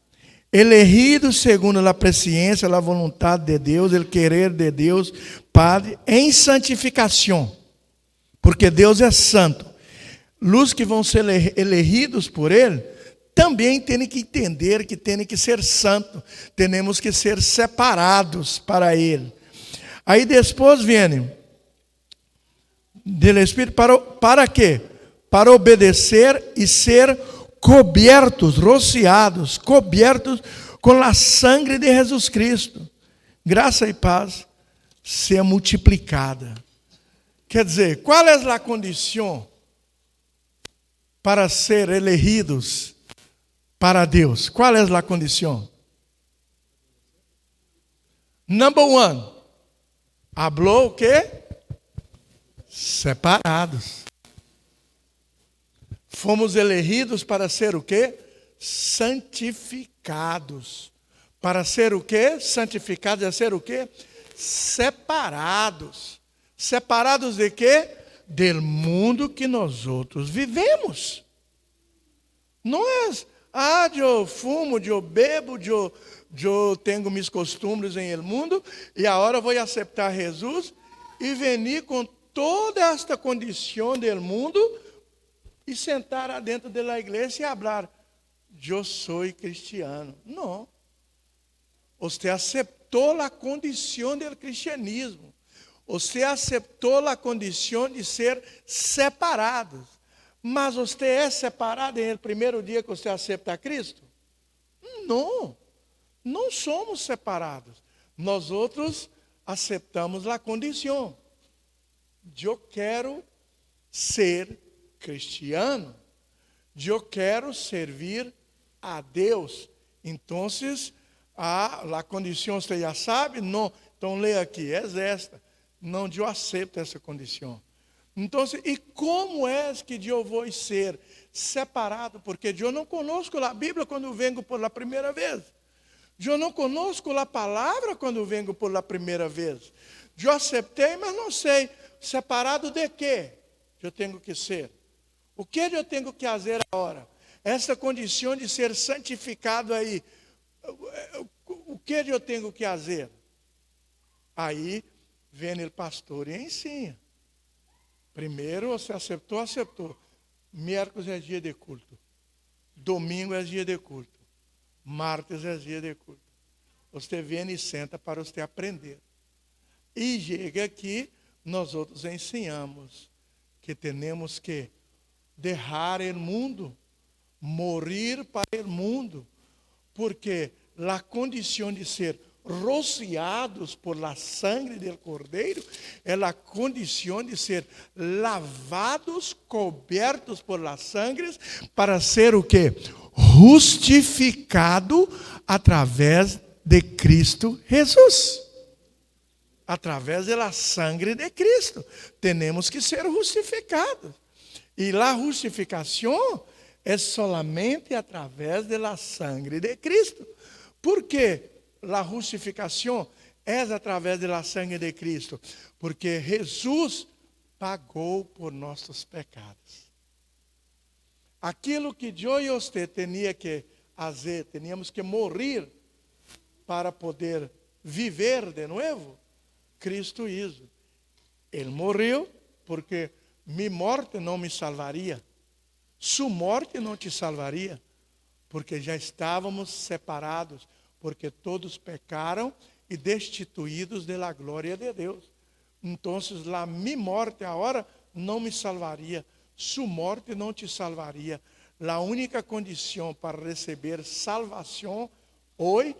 Elegido segundo a presciência, a vontade de Deus, o querer de Deus, Padre, em santificação. Porque Deus é santo. Os que vão ser elegidos por Ele, também têm que entender que têm que ser santos. Temos que ser separados para Ele. Aí depois vem do Espírito para quê? Para obedecer e ser cobertos, rociados, cobertos com a sangue de Jesus Cristo. Graça e paz seja multiplicada. Quer dizer, qual é a condição para ser elegidos para Deus? Qual é a condição? Number one. Hablou o quê? Separados. Fomos elegidos para ser o quê? Santificados. Para ser o quê? Santificados é ser o quê? Separados. Separados de quê? Del mundo que nós outros vivemos. Não é, eu fumo, eu bebo, eu tenho meus costumes em el mundo, e agora vou aceitar Jesus e venir com toda esta condição del mundo e sentar dentro da igreja e falar, eu sou cristiano. Não. Você aceitou a condição do cristianismo. Você aceitou a condição de ser separado. Mas você é separado no primeiro dia que você aceita a Cristo? Não. Não somos separados. Nós outros aceitamos a condição. Eu quero ser cristiano. Eu quero servir a Deus. Então, a condição você já sabe? Não. Então, leia aqui. É esta. Não, eu aceito essa condição. Então, e como é que eu vou ser separado? Porque eu não conosco a Bíblia quando venho por la primeira vez. Eu não conosco a palavra quando venho por la primeira vez. Eu aceitei, mas não sei separado de quê eu tenho que ser. O que eu tenho que fazer agora? Essa condição de ser santificado aí, o que eu tenho que fazer? Aí vem o pastor e ensina. Primeiro você aceitou. Miércoles é dia de culto. Domingo é dia de culto. Martes é dia de culto. Você vem e senta para você aprender. E chega aqui, nós outros ensinamos que temos que deixar o mundo, morrer para o mundo, porque a condição de ser rociados por la sangre del Cordeiro é a condição de ser lavados, cobertos por la sangre, para ser o quê? Justificado através de Cristo Jesus. Através da sangre de Cristo. Temos que ser justificados. E a justificação é solamente através da sangre de Cristo. Por quê? A justificação é através da sangre de Cristo. Porque Jesus pagou por nossos pecados. Aquilo que eu e você tinha que fazer, teníamos que morrer para poder viver de novo, Cristo hizo. Ele morreu porque minha morte não me salvaria. Sua morte não te salvaria, porque já estávamos separados, porque todos pecaram e destituídos da glória de Deus. Então, a minha morte agora não me salvaria. Sua morte não te salvaria. A única condição para receber salvação hoje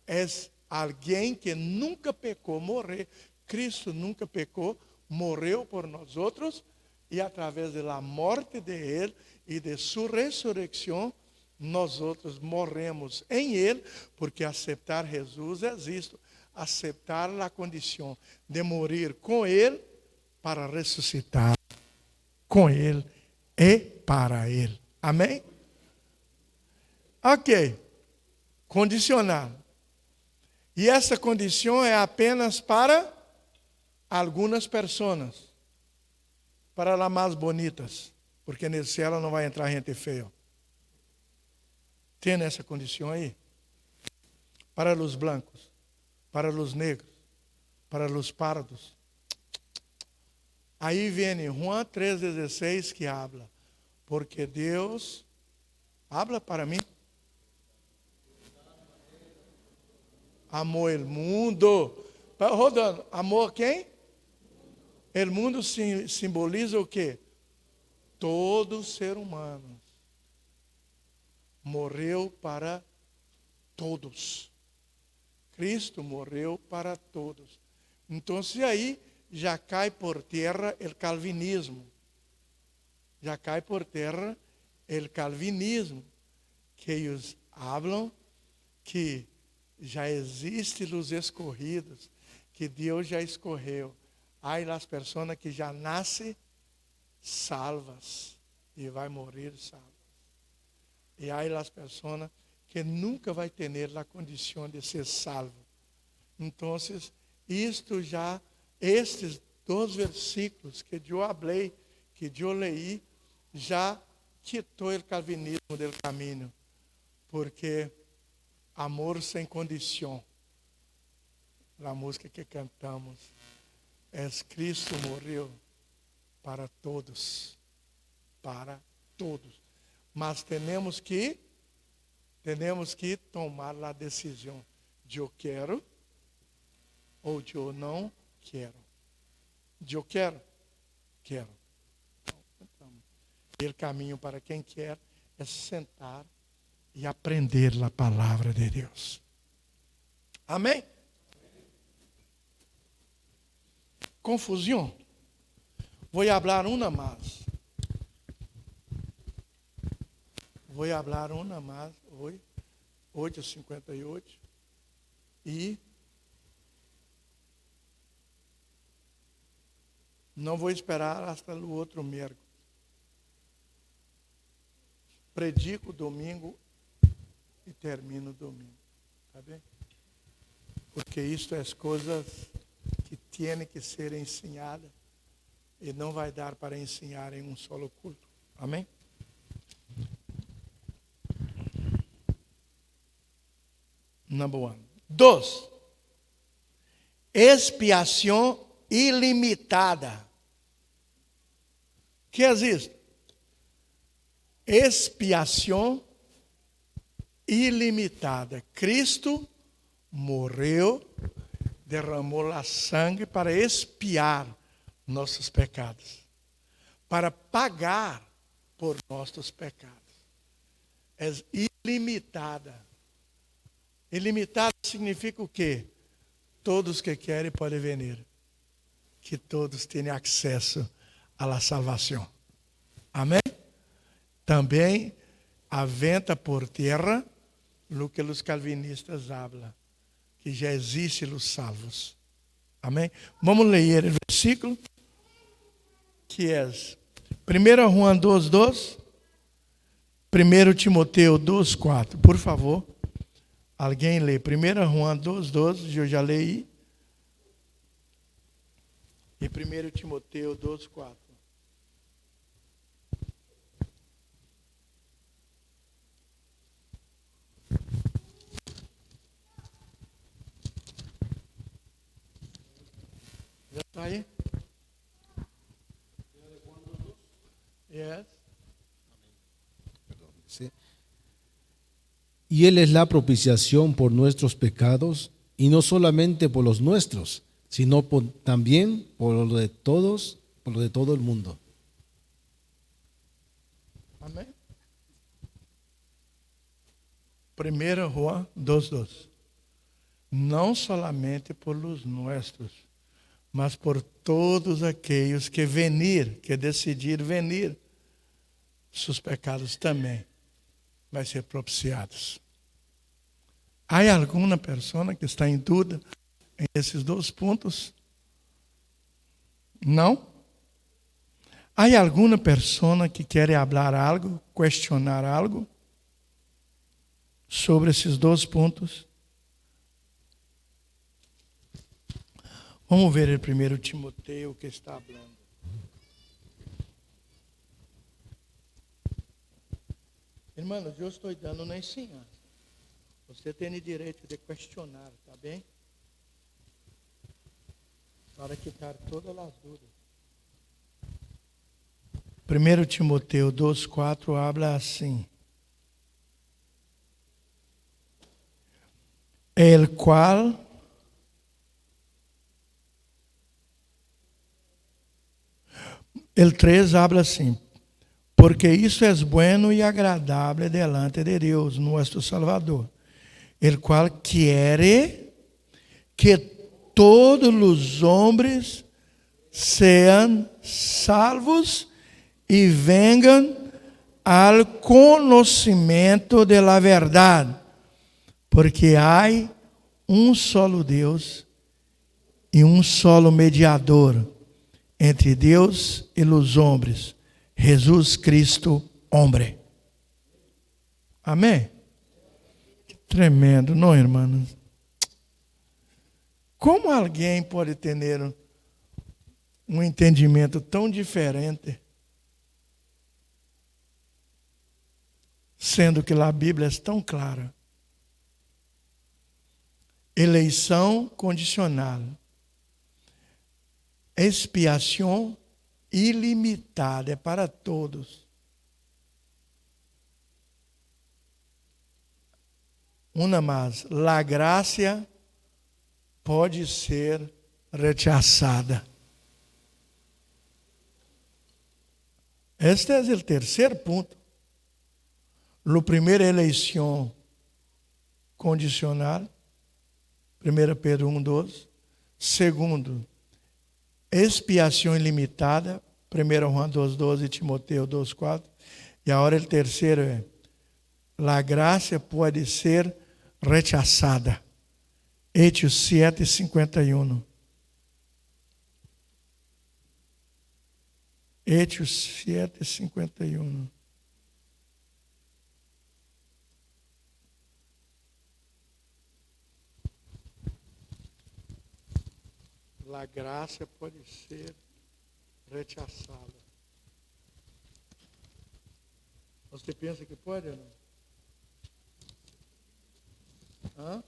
é alguém que nunca pecou morrer. Cristo nunca pecou, morreu por nós outros, e através da morte de Ele e de sua ressurreição, nós outros morremos em Ele, porque aceitar Jesus é isto, aceitar a condição de morrer com Ele para ressuscitar com Ele e para Ele. Amém? Ok. Condicional. E essa condição é apenas para algumas pessoas, para as mais bonitas, porque nesse céu não vai entrar gente feia. Tem essa condição aí? Para os brancos, para os negros, para os pardos. Aí vem Juan 3,16 que habla, porque Deus habla para mim. Amou o mundo. Rodando, amor quem? O mundo simboliza o quê? Todo ser humano. Morreu para todos. Cristo morreu para todos. Então, aí já cai por terra o calvinismo. Já cai por terra o calvinismo, que eles falam que já existem os escorridos, que Deus já escorreu. Aí as pessoas que já nascem salvas e vai morrer salvas. E aí as pessoas que nunca vai ter a condição de ser salvo. Então, estes 2 versículos que eu falei, que eu leí, já quitou o calvinismo do caminho, porque amor sem condição, a música que cantamos, é Cristo morreu para todos, mas temos que tomar a decisão, eu quero ou eu não quero. Eu quero. O caminho para quem quer é sentar e aprender a palavra de Deus. Amém? Confusão. Vou falar uma mais. Vou falar uma mais hoje, 8h58. E Não vou esperar até o outro miércoles. Predico domingo e termino domingo. Tá bem? Porque isto é coisas que têm que ser ensinadas e não vai dar para ensinar em um solo culto. Amém? Number one. 2. Expiação ilimitada. O que é isso? Expiação ilimitada. Cristo morreu, derramou a sangue para expiar nossos pecados, para pagar por nossos pecados. É ilimitada. Ilimitada significa o quê? Todos que querem podem vir, que todos tenham acesso à salvação. Amém? Também a venta por terra, o que os calvinistas falam, que já existem os salvos. Amém? Vamos ler o versículo, que é 1 João 2:2, 1 Timoteu 2:4. Por favor, alguém lê 1 João 2:12, eu já leí. E 1 Timoteu 2:4. Já está aí? Yes. Sí. Y Él es la propiciación por nuestros pecados, y no solamente por los nuestros, sino también por los de todos, por los de todo el mundo. Amém? 1 João 2:2. Não solamente por los nuestros, mas por todos aqueles que venir, que decidir venir, seus pecados também vai ser propiciados. Há alguma pessoa que está em dúvida em esses 2 pontos? Não? Há alguma pessoa que quer falar algo, questionar algo sobre esses 2 pontos? Vamos ver o 1 Timoteu que está falando. Irmãos, eu estou dando na ensinança. Você tem o direito de questionar, tá bem? Para quitar todas as dúvidas. 1 Timoteu 2:4 habla assim: el cual el 3 habla assim: porque isso é bueno e agradável delante de Deus, nosso Salvador, el qual quiere que todos os homens sejam salvos e venham ao conhecimento de la verdade, porque há um solo Deus e um solo mediador entre Deus e os homens, Jesus Cristo, homem. Amém? Que tremendo, não, irmãos? Como alguém pode ter um entendimento tão diferente, sendo que a Bíblia é tão clara? Eleição condicional. Expiação ilimitada, é para todos. Uma mais, a graça pode ser rechazada. Este é o terceiro ponto. O primeiro é eleição condicional, 1 Pedro 1:12. Segundo, expiação ilimitada, 1 João 2:12 e Timoteu 2:4. E agora o terceiro é: a graça pode ser rechazada. Hechos 7:51. Hechos 7:51. A graça pode ser rechaçada. Você pensa que pode ou não? Hã?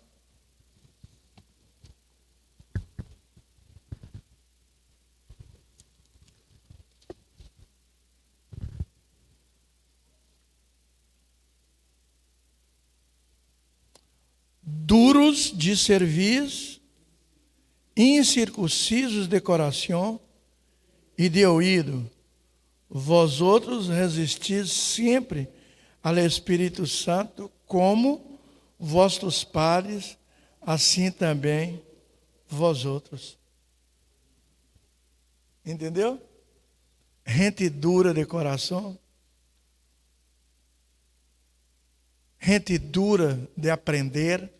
Duros de cerviz, incircuncisos de coração e de ouído, vós outros resistis sempre ao Espírito Santo, como vossos pares, assim também vós outros. Entendeu? Gente dura de coração, gente dura de aprender.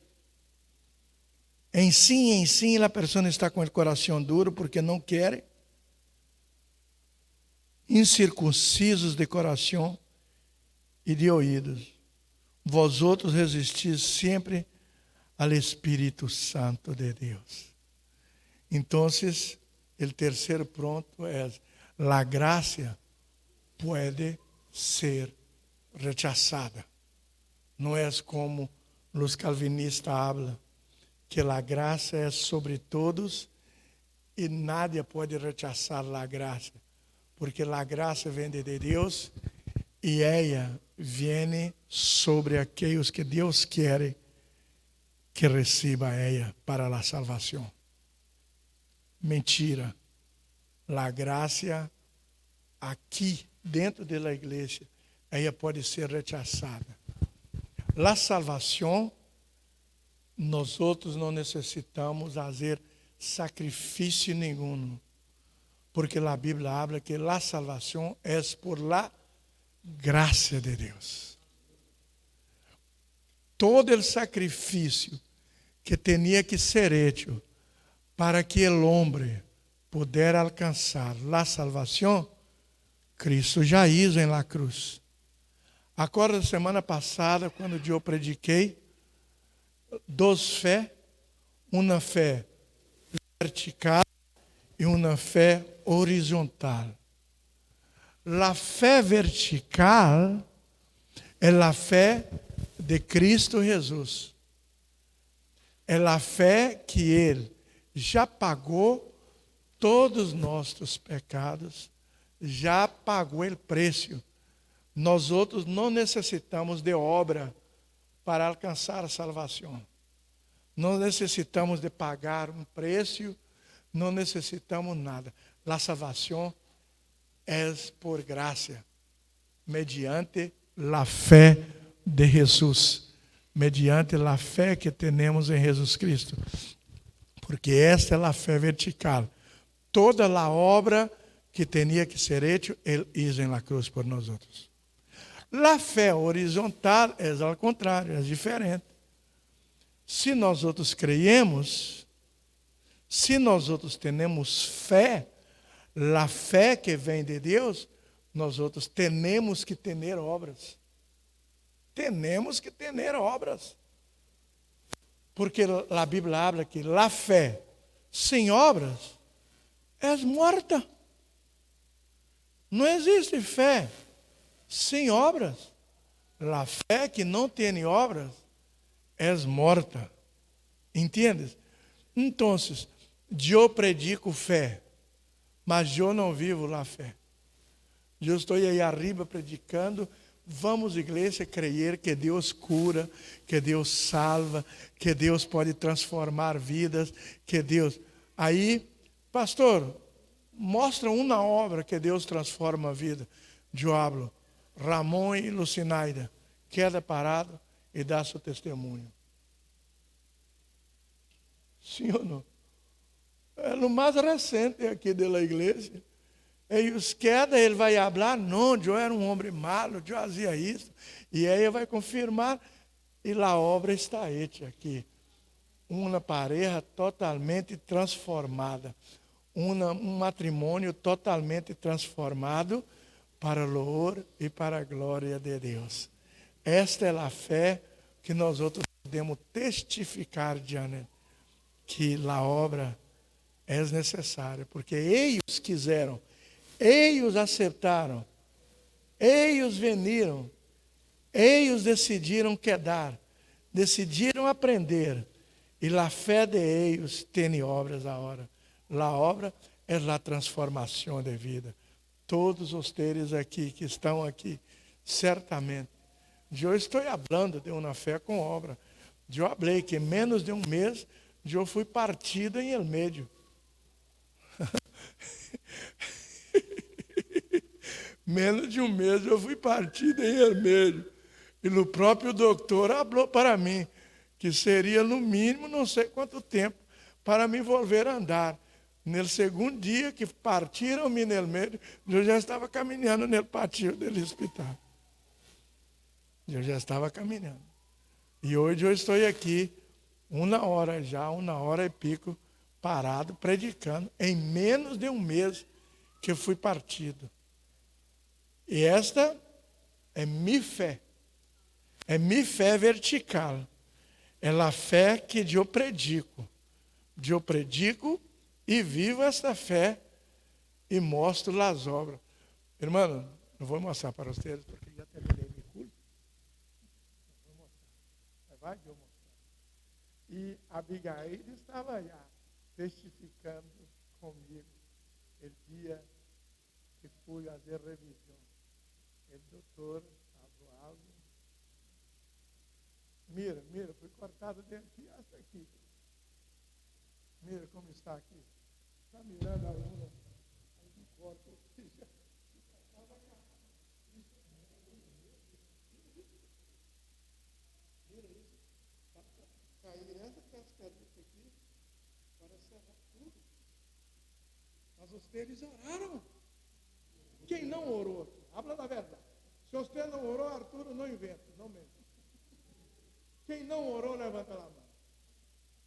Em si, a pessoa está com o coração duro porque não quer. Incircuncisos de coração e de ouídos. Vós outros resistis sempre ao Espírito Santo de Deus. Então, o terceiro ponto é: a graça pode ser rechazada. Não é como os calvinistas falam, que a graça é sobre todos e nadie pode rechazar a graça, porque a graça vem de Deus e ela vem sobre aqueles que Deus quer que receba ela para a salvação. Mentira. A graça aqui dentro da igreja, ela pode ser rechazada. A salvação, nós outros não necessitamos fazer sacrifício nenhum, porque a Bíblia habla que a salvação é por la graça de Deus. Todo o sacrifício que tinha que ser hecho para que o homem pudesse alcançar a salvação, Cristo já hizo em la cruz. Agora, semana passada, quando eu prediquei, duas fé, uma fé vertical e uma fé horizontal. A fé vertical é a fé de Cristo Jesus. É a fé que Ele já pagou todos os nossos pecados, já pagou o preço. Nós outros não necessitamos de obra para alcançar a salvação. Não necessitamos de pagar um preço, não necessitamos nada. A salvação é por graça, mediante a fé de Jesus, mediante a fé que temos em Jesus Cristo. Porque esta é a fé vertical. Toda a obra que tinha que ser hecha, Ele hizo em la cruz por nós outros. A fé horizontal é ao contrário, é diferente. Se nós outros creemos, se nós outros temos fé, a fé que vem de Deus, nós outros temos que ter obras. Temos que ter obras. Porque a Bíblia habla que a fé sem obras é morta. Não existe fé sem obras. A fé que não tem obras é morta. Entendes? Então, eu predico fé, mas eu não vivo a fé. Eu estou aí arriba predicando. Vamos, igreja, crer que Deus cura, que Deus salva, que Deus pode transformar vidas, que Deus... Aí, pastor, mostra uma obra que Deus transforma a vida. Eu hablo. Ramon e Lucinaida, queda parado e dá seu testemunho. Sim ou não? É no mais recente aqui da igreja. E os queda, ele vai falar, não, eu era um homem malo, eu fazia isso. E aí ele vai confirmar, e a obra está hecha aqui. Uma pareja totalmente transformada. um matrimônio totalmente transformado para o louvor e para a glória de Deus. Esta é a fé que nós outros podemos testificar diante que a obra é necessária, porque eles quiseram, eles aceitaram, eles veniram, eles decidiram quedar, decidiram aprender, e a fé de eles tem obras agora. A obra é a transformação de vida. Todos os teres aqui que estão aqui, certamente. Eu estou falando de uma fé com obra. Eu falei que em menos de um mês, eu fui partido em el medio. Menos de um mês eu fui partido em el medio. E o próprio doutor falou para mim que seria no mínimo não sei quanto tempo para me volver a andar. No segundo dia que partiram-me no meio, eu já estava caminhando no patio do hospital. Eu já estava caminhando. E hoje eu estou aqui, 1 hora e pico, parado, predicando, em menos de um mês que eu fui partido. E esta é minha fé. É minha fé vertical. É a fé que eu predico. Eu predico e vivo esta fé e mostro as obras. Irmão, não vou mostrar para vocês, porque já terminei meu culto. Vou mostrar. Vai que eu mostrar. E Abigail estava já testificando comigo o dia que fui fazer revisão. O doutor Abualo. Mira, fui cortado de aqui até aqui. Mira como está aqui. Está mirando a luna. Aí corta aqui já. Mira isso. Cair essa cascadita aqui para serrar tudo. Mas vocês oraram. Quem não orou? Habla da verdade. Se você não orou, Arturo, não inventa, não mente. Quem não orou, levanta a mão.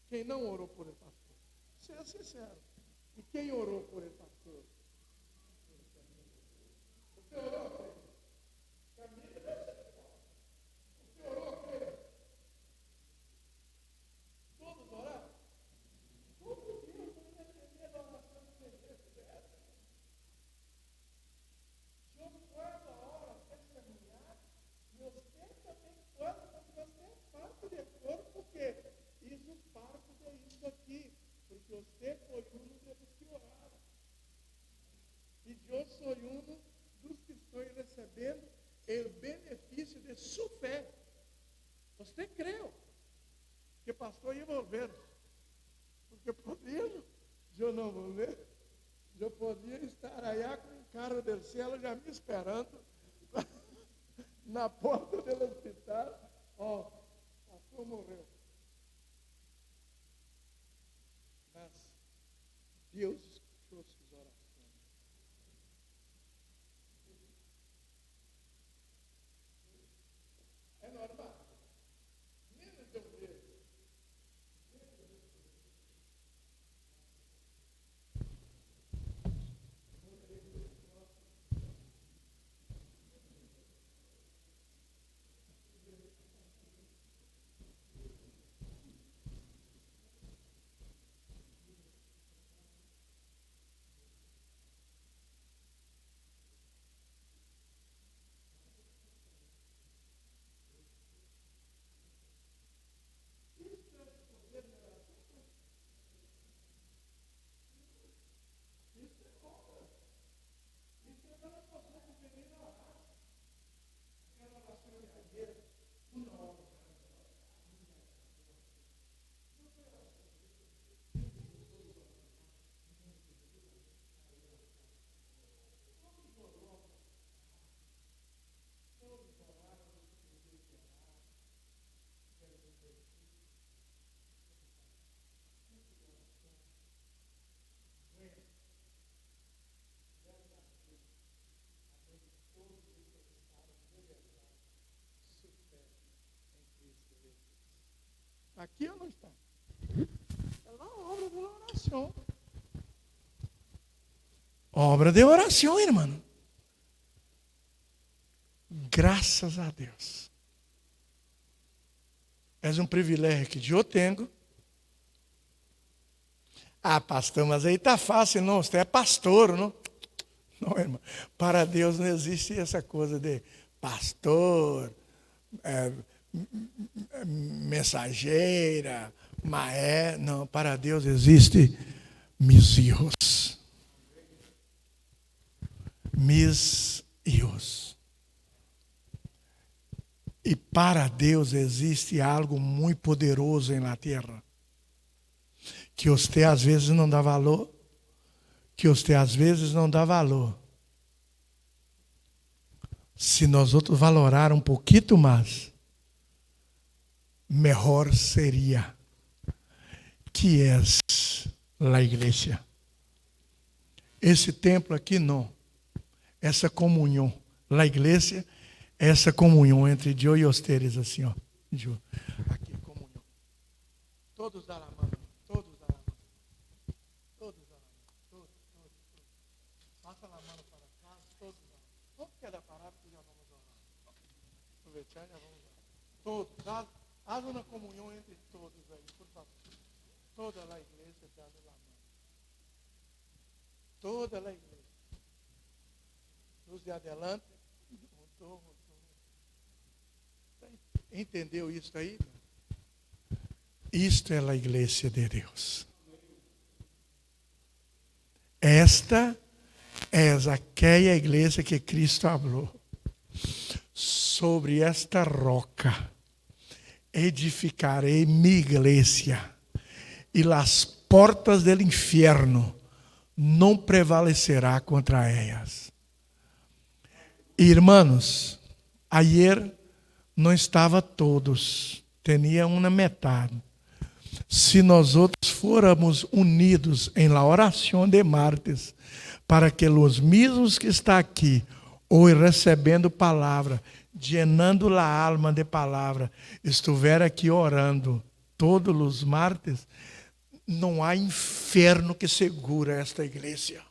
Quem não orou por ele, pastor? Seja sincero. E quem orou por ele, pastor? Você orou por ele? Você orou por ele? Todos oraram? Todo dia eu vou defender a oração de Deus. Eu guardo a hora testemunhar, e você também pode, porque você é parte do corpo, porque isso parte disso aqui, porque você foi um dos que oraram. E eu sou um dos que estou recebendo o benefício de sua fé. Você creu que pastor ia volver, porque podia, eu não vou ver. Eu podia estar aí com um carro do céu já me esperando na porta do hospital. Ó, o pastor morreu. Mas Deus escutou suas orações. É normal. Menos de um mês. Aqui ou não está? É uma obra da oração. Obra de oração, irmão. Graças a Deus. É um privilégio que eu tenho. Ah, pastor, mas aí está fácil, não. Você é pastor, não? Não, irmão. Para Deus não existe essa coisa de pastor, mensageira, maé. Não, para Deus existe mis hijos. Mis hijos. E para Deus existe algo muito poderoso na terra, que você às vezes não dá valor, Se nós outros valorar um pouquinho mais, melhor seria, que é a igreja. Esse templo aqui não, essa comunhão, a igreja, essa comunhão entre eu e vocês, assim, ó. Aqui, comunhão. Todos dá a mão, todos dá a mão. Todos dá a mão, todos. Passa a mão para cá, todos dá a mão. Vamos quedar parado que já vamos orar. Aproveitar, já vamos orar. Todos, há uma comunhão entre todos aí, por favor. Toda a igreja dá a mão. Toda a igreja. Os de adelante, entendeu isso aí? Isto é a igreja de Deus. Esta é aquela igreja que Cristo falou. Sobre esta roca edificarei minha igreja, e as portas do inferno não prevalecerá contra elas. Irmãos, ayer não estava todos, tinha uma metade. Se nós outros fôramos unidos em la oração de martes, para que os mesmos que está aqui, hoje recebendo palavra, llenando a alma de palavra, estiver aqui orando todos os martes, não há inferno que segura esta igreja.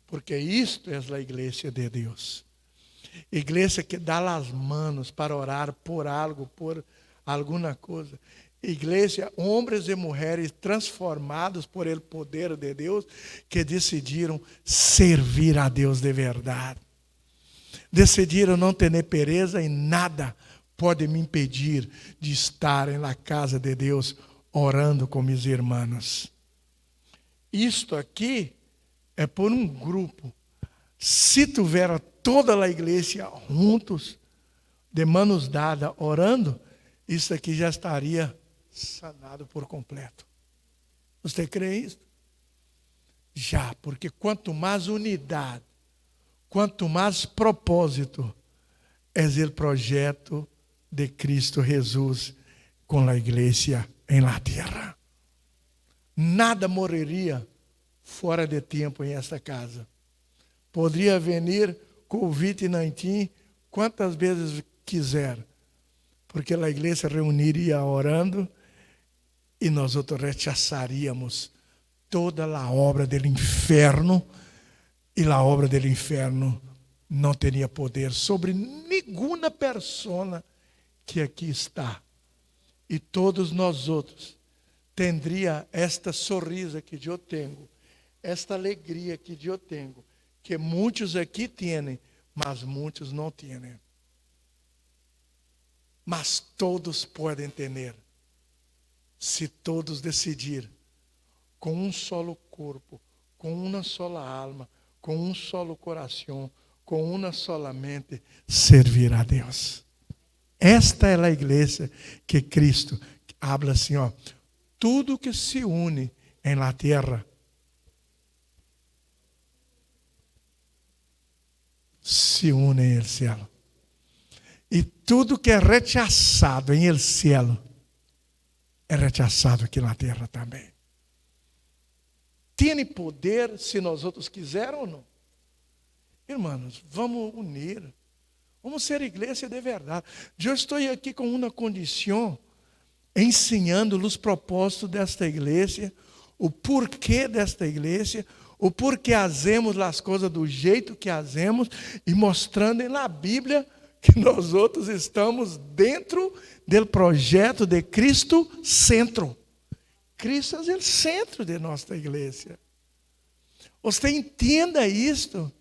Porque isto é a igreja de Deus. Igreja que dá as mãos para orar por algo, por alguma coisa. Igreja, homens e mulheres transformados por el poder de Deus, que decidiram servir a Deus de verdade. Decidiram não ter pereza e nada pode me impedir de estar na casa de Deus orando com meus irmãos. Isto aqui é por um grupo. Se tiver toda a igreja juntos, de manos dadas, orando, isso aqui já estaria sanado por completo. Você crê isso? Já, porque quanto mais unidade, quanto mais propósito, é o projeto de Cristo Jesus com a igreja em la terra. Nada morreria fora de tempo em esta casa. Poderia vir Covid-19 quantas vezes quiser, porque a igreja reuniria orando e nós outros rechaçaríamos toda a obra do inferno, e a obra do inferno não teria poder sobre nenhuma pessoa que aqui está. E todos nós outros tendria esta sorriso que eu tenho, esta alegria que eu tenho, que muitos aqui têm, mas muitos não têm. Mas todos podem ter, se todos decidir, com um solo corpo, com uma sola alma, com um solo coração, com uma sola mente, servir a Deus. Esta é a igreja que Cristo habla assim, ó, tudo que se une em la terra se une em el cielo. E tudo que é rechaçado em el cielo é rechaçado aqui na terra também. Tem poder se nós outros quisermos ou não? Irmãos, vamos unir. Vamos ser igreja de verdade. Eu estou aqui com uma condição, ensinando os propósitos desta igreja, o porquê desta igreja, o porquê hacemos as coisas do jeito que hacemos e mostrando na Bíblia que nós outros estamos dentro do projeto de Cristo Centro. Cristo é o centro de nossa igreja. Você entenda isto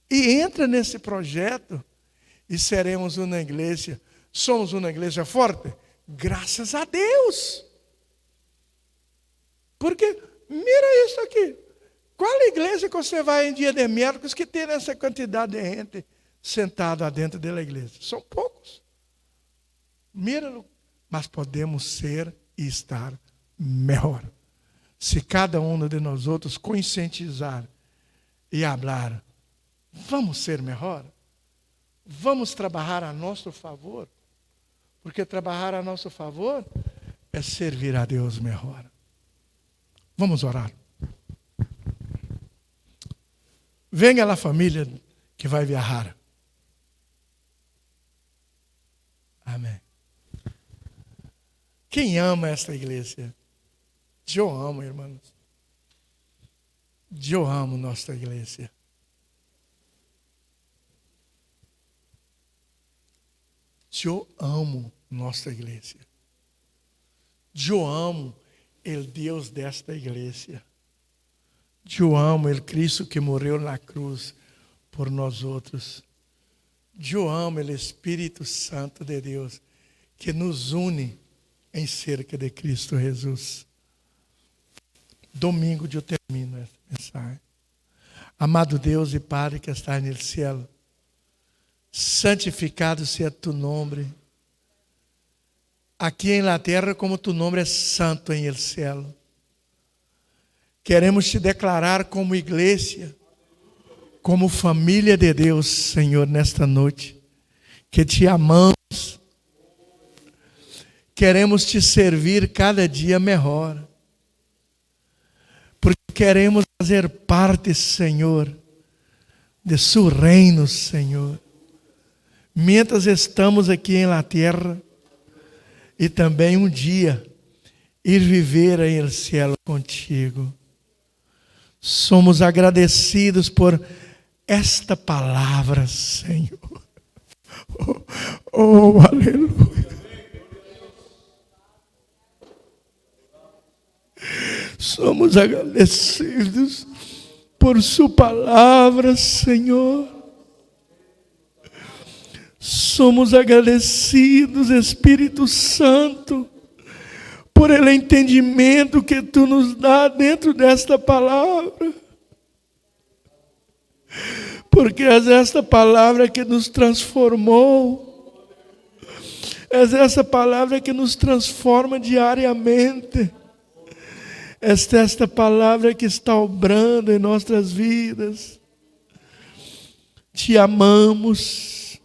e entra nesse projeto e seremos uma igreja. Somos uma igreja forte? Graças a Deus. Porque, mira isso aqui. Qual igreja que você vai em dia de miércoles que tem essa quantidade de gente sentada dentro da igreja? São poucos. Mira, mas podemos ser e estar melhor. Se cada um de nós outros conscientizar e falar, vamos ser melhor? Vamos trabalhar a nosso favor? Porque trabalhar a nosso favor é servir a Deus melhor. Vamos orar. Venha a família que vai viajar. Amém. Quem ama esta igreja? Eu amo, irmãos. Eu amo nossa igreja. Eu amo nossa igreja. Eu amo o Deus desta igreja. Eu amo o Cristo que morreu na cruz por nós outros. Eu amo o Espírito Santo de Deus que nos une em cerca de Cristo Jesus. Domingo eu termino essa mensagem. Amado Deus e Padre que está no céu, santificado seja tu nome. Aqui em la terra como tu nome é santo em el céu. Queremos te declarar como igreja, como família de Deus, Senhor, nesta noite, que te amamos. Queremos te servir cada dia melhor. Porque queremos fazer parte, Senhor, de seu reino, Senhor. Mientras estamos aqui em la terra, e também um dia ir viver em el cielo contigo. Somos agradecidos por esta palavra, Senhor. Oh, aleluia. Somos agradecidos por sua palavra, Senhor. Somos agradecidos, Espírito Santo, por ele entendimento que tu nos dá dentro desta palavra. Porque é esta palavra que nos transformou. É esta palavra que nos transforma diariamente. Esta palavra que está obrando em nossas vidas. Te amamos.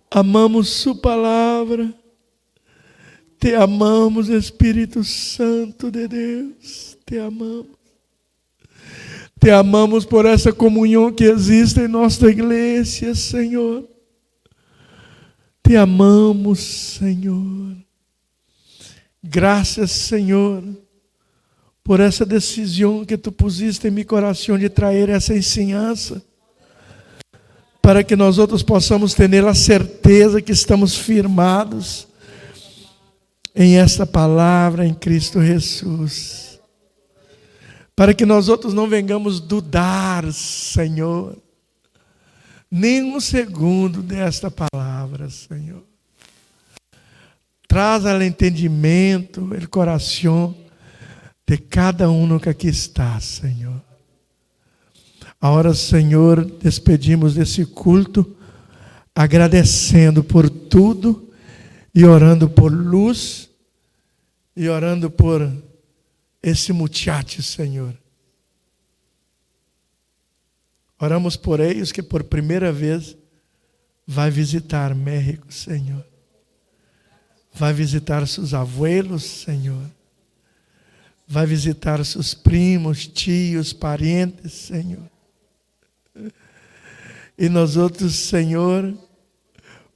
Amamos sua palavra. Te amamos, Espírito Santo de Deus. Te amamos. Te amamos por essa comunhão que existe em nossa igreja, Senhor. Te amamos, Senhor. Graças, Senhor, por essa decisão que tu pusiste em meu coração de trazer essa ensinança, para que nós outros possamos ter a certeza que estamos firmados em esta palavra em Cristo Jesus. Para que nós outros não venhamos dudar, Senhor, nem um segundo desta palavra, Senhor. Traz ao entendimento, o coração de cada um que aqui está, Senhor. Agora, Senhor, despedimos desse culto, agradecendo por tudo e orando por luz e orando por esse muchacho, Senhor. Oramos por eles que por primeira vez vai visitar México, Senhor. Vai visitar seus abuelos, Senhor. Vai visitar seus primos, tios, parentes, Senhor. E nós outros, Senhor,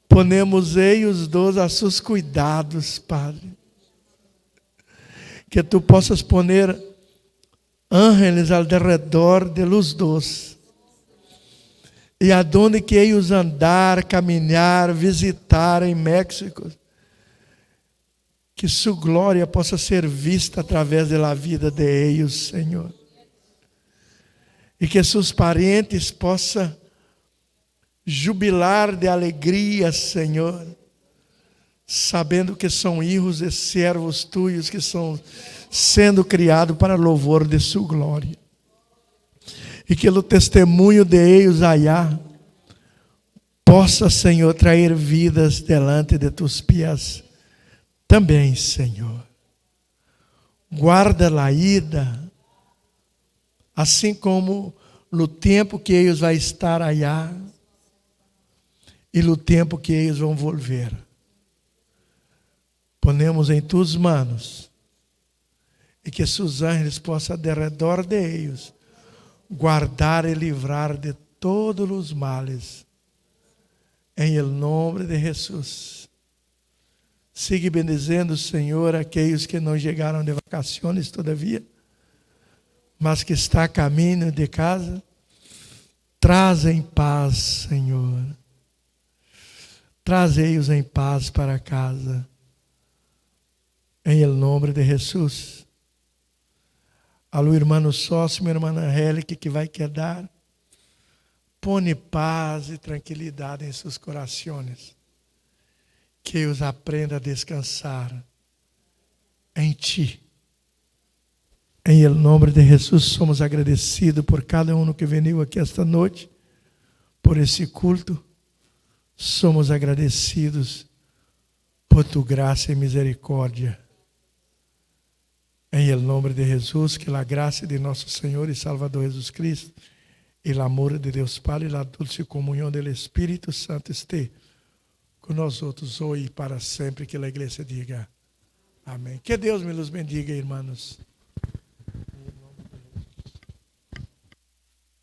ponemos eles dois a seus cuidados, Padre. Que tu possas poner ángeles ao redor de los dos. E aonde que eles andar, caminhar, visitar em México, que sua glória possa ser vista através da vida de eles, Senhor. E que seus parentes possam jubilar de alegria, Senhor, sabendo que são filhos e servos tuyos que são sendo criados para louvor de sua glória. E que o testemunho de eles allá possa, Senhor, trazer vidas delante de tus pés também, Senhor. Guarda a ida, assim como no tempo que eles vão estar allá e no tempo que eles vão volver. Ponemos em tus manos e que seus ángeles possam, de redor de eles, guardar e livrar de todos os males. Em el nome de Jesus. Siga bendizendo, Senhor, aqueles que não chegaram de vacações todavia, mas que está a caminho de casa. Traz em paz, Senhor. Traz eles em paz para casa. Em el nome de Jesus. Alô, irmão sócio, minha irmã Angélica, que vai quedar. Põe paz e tranquilidade em seus corações. Que eles aprendam a descansar em Ti. Em nome de Jesus, somos agradecidos por cada um que veio aqui esta noite, por esse culto. Somos agradecidos por Tu graça e misericórdia. Em nome de Jesus, que a graça de nosso Senhor e Salvador Jesus Cristo, e o amor de Deus Pai e a dulce comunhão do Espírito Santo esteja com nós outros hoje e para sempre, que a igreja diga amém. Que Deus me los bendiga, irmãos.